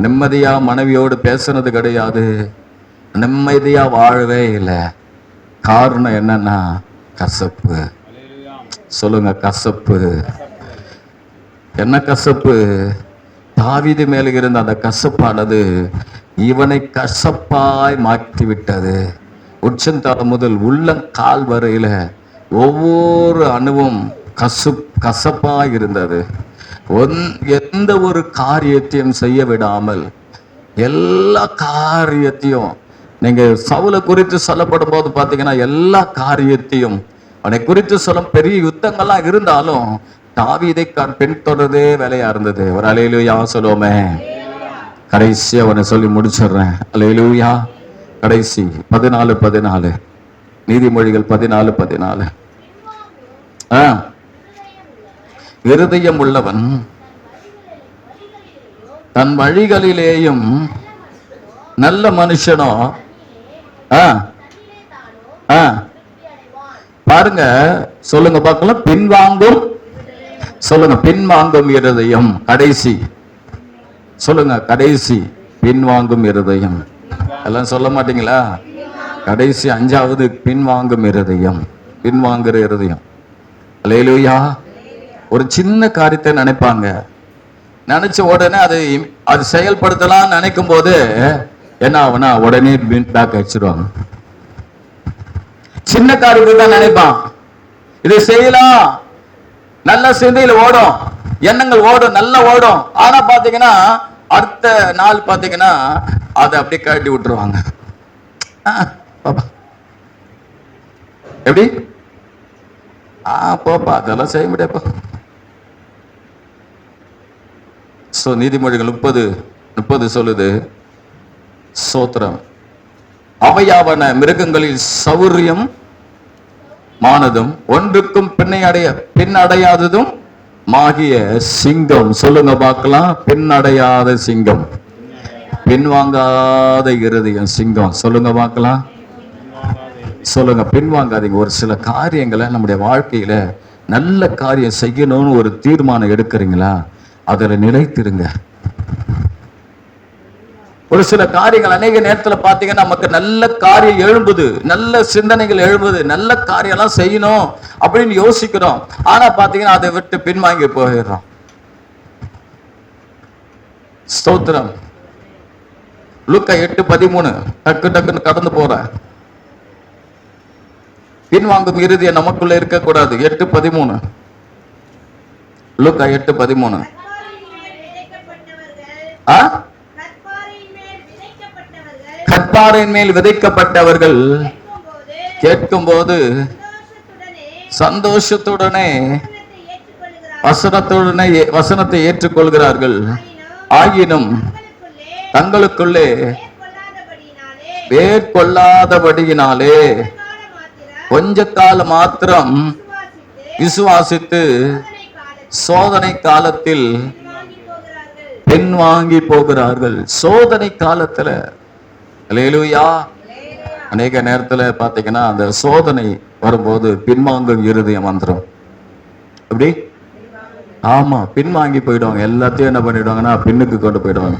நிம்மதியா மனைவியோடு பேசுனது கிடையாது. நிம்மதியா வாழவே இல்லை. காரணம் என்னன்னா கசப்பு. சொல்லுங்க, கசப்பு. என்ன கசப்பு? தாவீது மேல இருந்த அந்த கசப்பானது இவனை கசப்பாய் மாற்றி விட்டது. உச்சந்தால முதல் உள்ளங்கால் வரையில ஒவ்வொரு அணுவும் கசப்பாய் இருந்தது. எந்த ஒரு காரியத்தையும் செய்ய விடாமல் எல்லா காரியத்தையும் நீங்க சவுலை குறித்து சொல்லப்படும் போது பாத்தீங்கன்னா எல்லா காரியத்தையும் அவனை குறித்து சொல்லும் பெரிய யுத்தங்கள்லாம் இருந்தாலும் தாவீதை பின்தொடர்றதே வேலையா இருந்தது. ஒரு அல்லேலூயா சொல்லுவோமே. கடைசி அவனை சொல்லி முடிச்சிடுறேன். அல்லேலூயா. கடைசி 14 நீதிமொழிகள் 14 இருதயம் உள்ளவன் தன் வழிகளிலேயும் நல்ல மனுஷனோ பாருங்க, சொல்லுங்க பார்க்கலாம். பின்வாங்கும், சொல்லுங்க, பின்வாங்கும் இருதயம். கடைசி சொல்லுங்க, கடைசி பின்வாங்கும் இருதயம். எல்லாம் சொல்ல மாட்டீங்களா? கடைசி 5வது பின்வாங்கும் இருதயம், பின்வாங்குற இருதயம். அல்லேலூயா. ஒரு சின்ன காரியத்தை நினைப்பாங்க, நினைச்ச உடனே அது செயல்படுத்தலாம் நினைக்கும் போது என்ன ஆகுனா உடனே பேக் அடிச்சிருவாங்க. சின்ன காரியத்தை தான் நினைப்பான், இதை செய்யலாம், நல்ல சிந்தையில் ஓடும், எண்ணங்கள் ஓடும், நல்லா ஓடும். ஆனா பாத்தீங்கன்னா அடுத்த நாள் பாத்தீங்கன்னா அதை அப்படியே கட்டி விட்டுருவாங்க. எப்படி போப்பா அதெல்லாம் செய்ய முடியாப்பா. நீதிமொழிகள் 30 சொல்லுது, சோத்திரம், அவையாவன மிருகங்களில் சௌரியம் மானதும் ஒன்றுக்கும் பின்னடையாததும் மாகிய சிங்கம். சொல்லுங்க பார்க்கலாம், பின்னடையாத சிங்கம், பின்வாங்காத இருதயம் சிங்கம். சொல்லுங்க பார்க்கலாம், சொல்லுங்க, பின்வாங்காதீங்க. ஒரு சில காரியங்களை நம்முடைய வாழ்க்கையில நல்ல காரியம் செய்யணும்னு ஒரு தீர்மானம் எடுக்கிறீங்களா, அதுல நிலைத்திருங்க. ஒரு சில காரியங்கள் அநேக நேரத்துல பாத்தீங்கன்னா நமக்கு நல்ல காரியம் எழும்புது, நல்ல சிந்தனைகள் எழும்புது, நல்ல காரியம் எல்லாம் செய்யணும் அப்படின்னு யோசிக்கிறோம். ஆனா பாத்தீங்கன்னா அதை விட்டு பின்வாங்கி போயிடுறோம். ஸ்தோத்திரம். லூக்கா 8:13 டக்குன்னு கடந்து போற. பின்வாங்கும் இருதயம் நமக்குள்ள இருக்க கூடாது. 8:13 லூக்கா 8:13 கற்பாறையின் மேல் விதைக்கப்பட்டவர்கள் கேட்கும்போது சந்தோஷத்துடனே வசனத்தை ஏற்றுக்கொள்கிறார்கள். ஆயினும் தங்களுக்குள்ளே மேற்கொள்ளாதபடியினாலே கொஞ்ச காலம் மாத்திரம் விசுவாசித்து சோதனை காலத்தில் பின்வாங்கி போகிறார்கள். சோதனை காலத்துல அல்லேலூயா. அநேக நேரத்துல பாத்தீங்கன்னா அந்த சோதனை வரும்போது பின்வாங்கும் இருதயம் வந்துடும். எப்படி? ஆமா, பின்வாங்கி போயிடுவாங்க. எல்லாத்தையும் என்ன பண்ணிடுவாங்கன்னா பின்னுக்கு கொண்டு போயிடுவாங்க.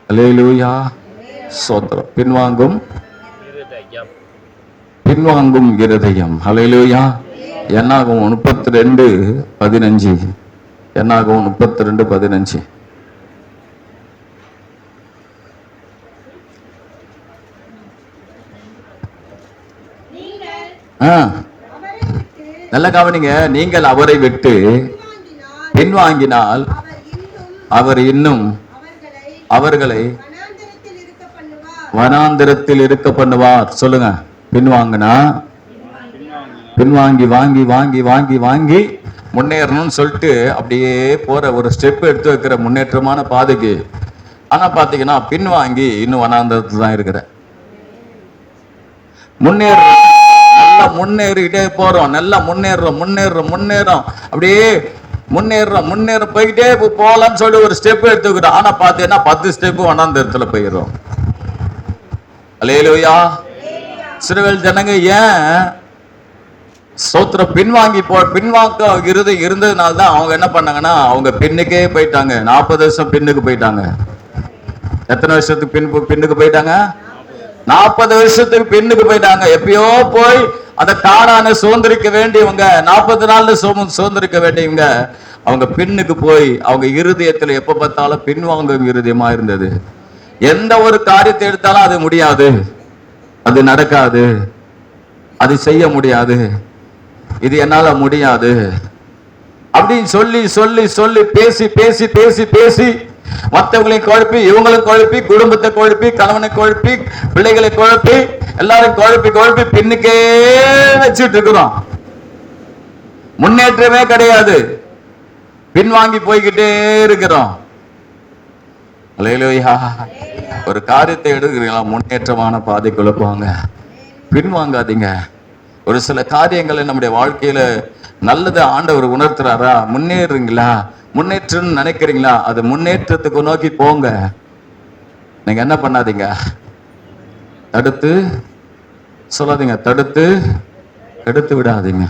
அல்லேலூயா. சோத்திரம். பின்வாங்கும் இருதயம். அல்லேலூயா. என்னாகும் 32:15 என்னாகும் 32:15 நல்ல கவனிங்க. நீங்கள் அவரை விட்டு பின்வாங்கினால் அவர் இன்னும் அவர்களை வனாந்திரத்தில் இருக்க பண்ணுவார். சொல்லுங்க, பின்வாங்கினா பின்வாங்கி வாங்கி முன்னேறணும்னு சொல்லிட்டு அப்படியே போற ஒரு ஸ்டெப் எடுத்து வைக்கிற முன்னேற்றமான பாதைக்கு. ஆனா பாத்தீங்கன்னா பின்வாங்கி இன்னும் வனாந்திரத்தில் தான் இருக்கிற. நல்லா முன்னேறிட்டே போறோம், நல்லா முன்னேறோம் அப்படியே முன்னேற போய்கிட்டே போகலான்னு சொல்லி ஒரு ஸ்டெப் எடுத்துக்கிறோம். ஆனா பாத்தீங்கன்னா 10 ஸ்டெப் வனாந்திரத்துல போயிடும். அல்லேலூயா. இஸ்ரவேல் ஜனங்க ஏன் ஸ்தோத்திரம் பின்வாங்க இருந்ததுனால தான் அவங்க என்ன பண்ணாங்கன்னா அவங்க பின்னுக்கே போயிட்டாங்க. 40 வருஷம் பின்னுக்கு போயிட்டாங்க. எத்தனை வருஷத்துக்கு பின்னுக்கு போயிட்டாங்க? 40 வருஷத்துக்கு பின்னுக்கு போயிட்டாங்க. எப்பயோ போய் அந்த கானானை சுதந்திரிக்க வேண்டியவங்க, 40 நாள்ல சுதந்திரிக்க வேண்டியவங்க, அவங்க பின்னுக்கு போய் அவங்க இருதயத்துல எப்ப பார்த்தாலும் பின்வாங்கும் இருதயமா இருந்தது. எந்த ஒரு காரியத்தை எடுத்தாலும் அது முடியாது, அது நடக்காது, அது செய்ய முடியாது, இது என்னால முடியாது அப்படின்னு சொல்லி பேசி மற்றவங்களையும் குழப்பி, இவங்களும் குழப்பி, குடும்பத்தை குழப்பி, கணவனை குழப்பி, பிள்ளைகளை குழப்பி, எல்லாரும் குழப்பி குழப்பி பின்னுக்கே வச்சுட்டு இருக்கிறோம். முன்னேற்றமே கிடையாது, பின்வாங்கி போய்கிட்டே இருக்கிறோம். அல்லேலூயா. ஒரு காரியத்தை எடுக்கிறீங்களா, முன்னேற்றமான பாதைக்குள்ள போங்க, பின்வாங்காதீங்க. ஒரு சில காரியங்களை நம்முடைய வாழ்க்கையில நல்லது ஆண்டவர் உணர்த்துறாரா, முன்னேறுங்களா, முன்னேற்றம்னு நினைக்கிறீங்களா, அது முன்னேற்றத்துக்கு நோக்கி போங்க. நீங்க என்ன பண்ணாதீங்க, தடுத்து சொல்லாதீங்க, தடுத்து எடுத்து விடாதீங்க.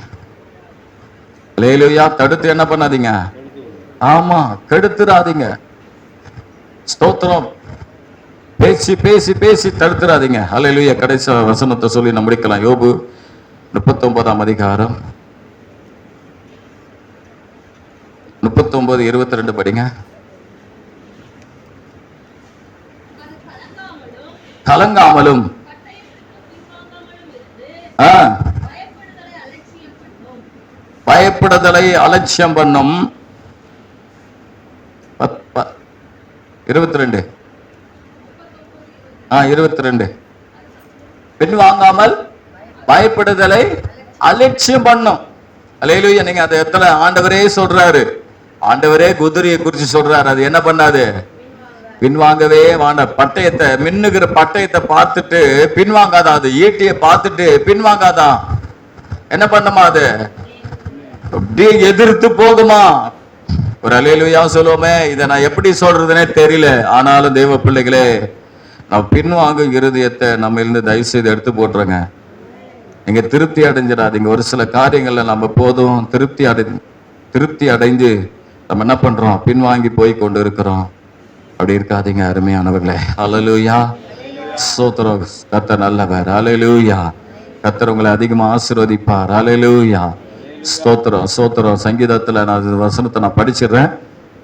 அல்லேலூயா. தடுத்து என்ன பண்ணாதீங்க, ஆமா, கெடுத்துறாதீங்க. ஸ்தோத்திரம். பேசி பேசி பேசி தடுத்துறாதீங்க. அல்லேலூயா. கடைசி வசனத்தை சொல்லி நம்ம முடிக்கலாம். யோபு 39ஆம் அதிகாரம் 39:22 படிங்க. கலங்காமலும் பயப்படுதலை அலட்சியம் பண்ணும். 22 22 பின்வாங்காமல் பயப்படுதலை அலட்சியம் பண்ணும். அல்லேலூயா. நீங்க அதை எத்தனை ஆண்டவரே சொல்றாரு, ஆண்டவரே குதிரையை குறிச்சு சொல்றாரு. அது என்ன பண்ணாது, பின்வாங்கவே வேண்டாம். பட்டயத்தை, மின்னுகிற பட்டயத்தை பார்த்துட்டு பின்வாங்காதான், அது ஈட்டியை பார்த்துட்டு பின்வாங்காதான். என்ன பண்ணுமா, அது அப்படியே எதிர்த்து போகுமா. ஒரு அல்லேலூயா சொல்லுவோமே. இதை நான் எப்படி சொல்றதுன்னே தெரியல. ஆனாலும் தெய்வ பிள்ளைகளே, நான் பின்வாங்கும் இருதயத்தை நம்ம இருந்து தயவு செய்து எடுத்து போட்டுருங்க. நீங்க திருப்தி அடைஞ்சிடாதீங்க. ஒரு சில காரியங்கள்ல நம்ம போதும் திருப்தி அடைஞ்சு நம்ம என்ன பண்றோம், பின்வாங்கி போய் கொண்டு இருக்கிறோம். அப்படி இருக்காதீங்க அருமையானவர்களே. அல்லேலூயா. ஸ்தோத்திரம். கர்த்தர் நல்லவர். அல்லேலூயா. கர்த்தர் உங்களை அதிகமா ஆசீர்வதிப்பார். அல்லேலூயா. ஸ்தோத்திரம் ஸ்தோத்திரம். சங்கீதத்துல நான் வசனத்தை நான் படிச்சிடுறேன்,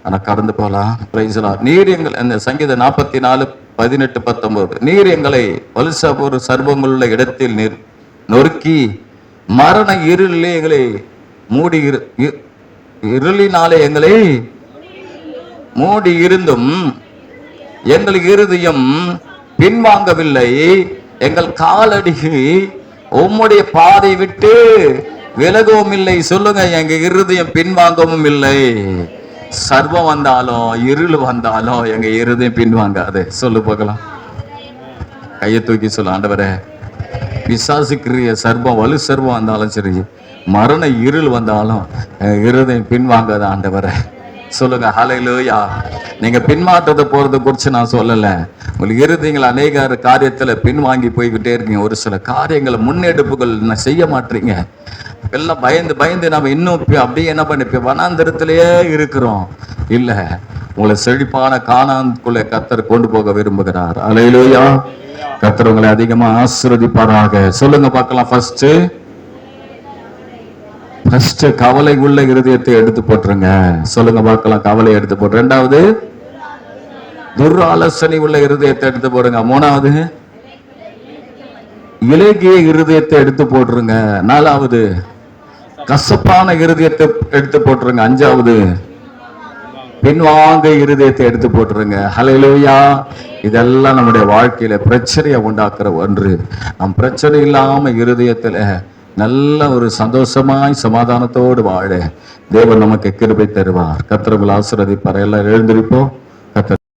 ஆனா கடந்து போகலாம். Price the Lord. நீர் எங்கள், இந்த சங்கீதம் 44:18-19, நீர் எங்களை வலுசபூர் சர்வங்களுள்ள இடத்தில் நீர் நொறுக்கி மரண இருளிலே எங்களை மூடி, இருளினாலே எங்களை மூடி இருந்தும் எங்கள் இருதயம் பின்வாங்கவில்லை, எங்கள் காலடி உம்முடைய பாதை விட்டு விலகவும் இல்லை. சொல்லுங்க, எங்க இருதயம் பின்வாங்கவும் இல்லை. சர்வம் வந்தாலும் இருள் வந்தாலும் எங்க இருதயம் பின்வாங்காது. சொல்லு பார்க்கலாம். கையை தூக்கி சொல்லு, ஆண்டவரே, பிசாசுக்குரிய சர்வம், வலு சர்வம் வந்தாலும் சரி, மரண இருள் வந்தாலும் இருதயம் பின்வாங்காது ஆண்டவரே. சொல்லுங்க ஹல்லேலூயா. நீங்க பின்மாற்றத்தை போறதை குறிச்சு நான் சொல்லல. உங்களுக்கு இருதயங்கள் அநேக காரியத்துல பின்வாங்கி போய்கிட்டே இருக்கீங்க. ஒரு சில காரியங்களை முன்னெடுப்புகள் செய்ய மாட்டீங்க. எல்லாம் பயந்து பயந்து நம்ம இன்னும் அப்படியே என்ன பண்ணி வனாந்திரத்திலேயே இருக்கிறோம். இல்ல, உங்களை செழிப்பான கானானுக்குள்ளே கர்த்தர் கொண்டு போக விரும்புகிறார். ஹல்லேலூயா. கர்த்தர் உங்களை அதிகமா ஆசீர்வதிப்பாராக. சொல்லுங்க பார்க்கலாம். ஃபர்ஸ்ட் கவலை உள்ள இருதயத்தை எடுத்து போட்டுருங்க. சொல்லுங்க பார்க்கலாம். கவலை எடுத்து போட்டு. ரெண்டாவது, துர்ஆலோசனை உள்ள இருதயத்தை எடுத்து போடுங்க. மூணாவது, இலகிய இருதயத்தை எடுத்து போட்டுருங்க. நாலாவது, கசப்பான இருதயத்தை எடுத்து போட்டுருங்க. அஞ்சாவது, பின்வாங்க இருதயத்தை எடுத்து போட்டுருங்க. ஹல்லேலூயா. இதெல்லாம் நம்முடைய வாழ்க்கையில பிரச்சனையை உண்டாக்குற ஒன்று. நம் பிரச்சனை இல்லாம இருதயத்துல நல்ல ஒரு சந்தோஷமாய் சமாதானத்தோடு வாழ தேவன் நமக்கு கிருபை தருவார். கர்த்தர் உங்களை ஆசீர்வதிப்பார். எல்லாரும் எழுந்திருப்போம்.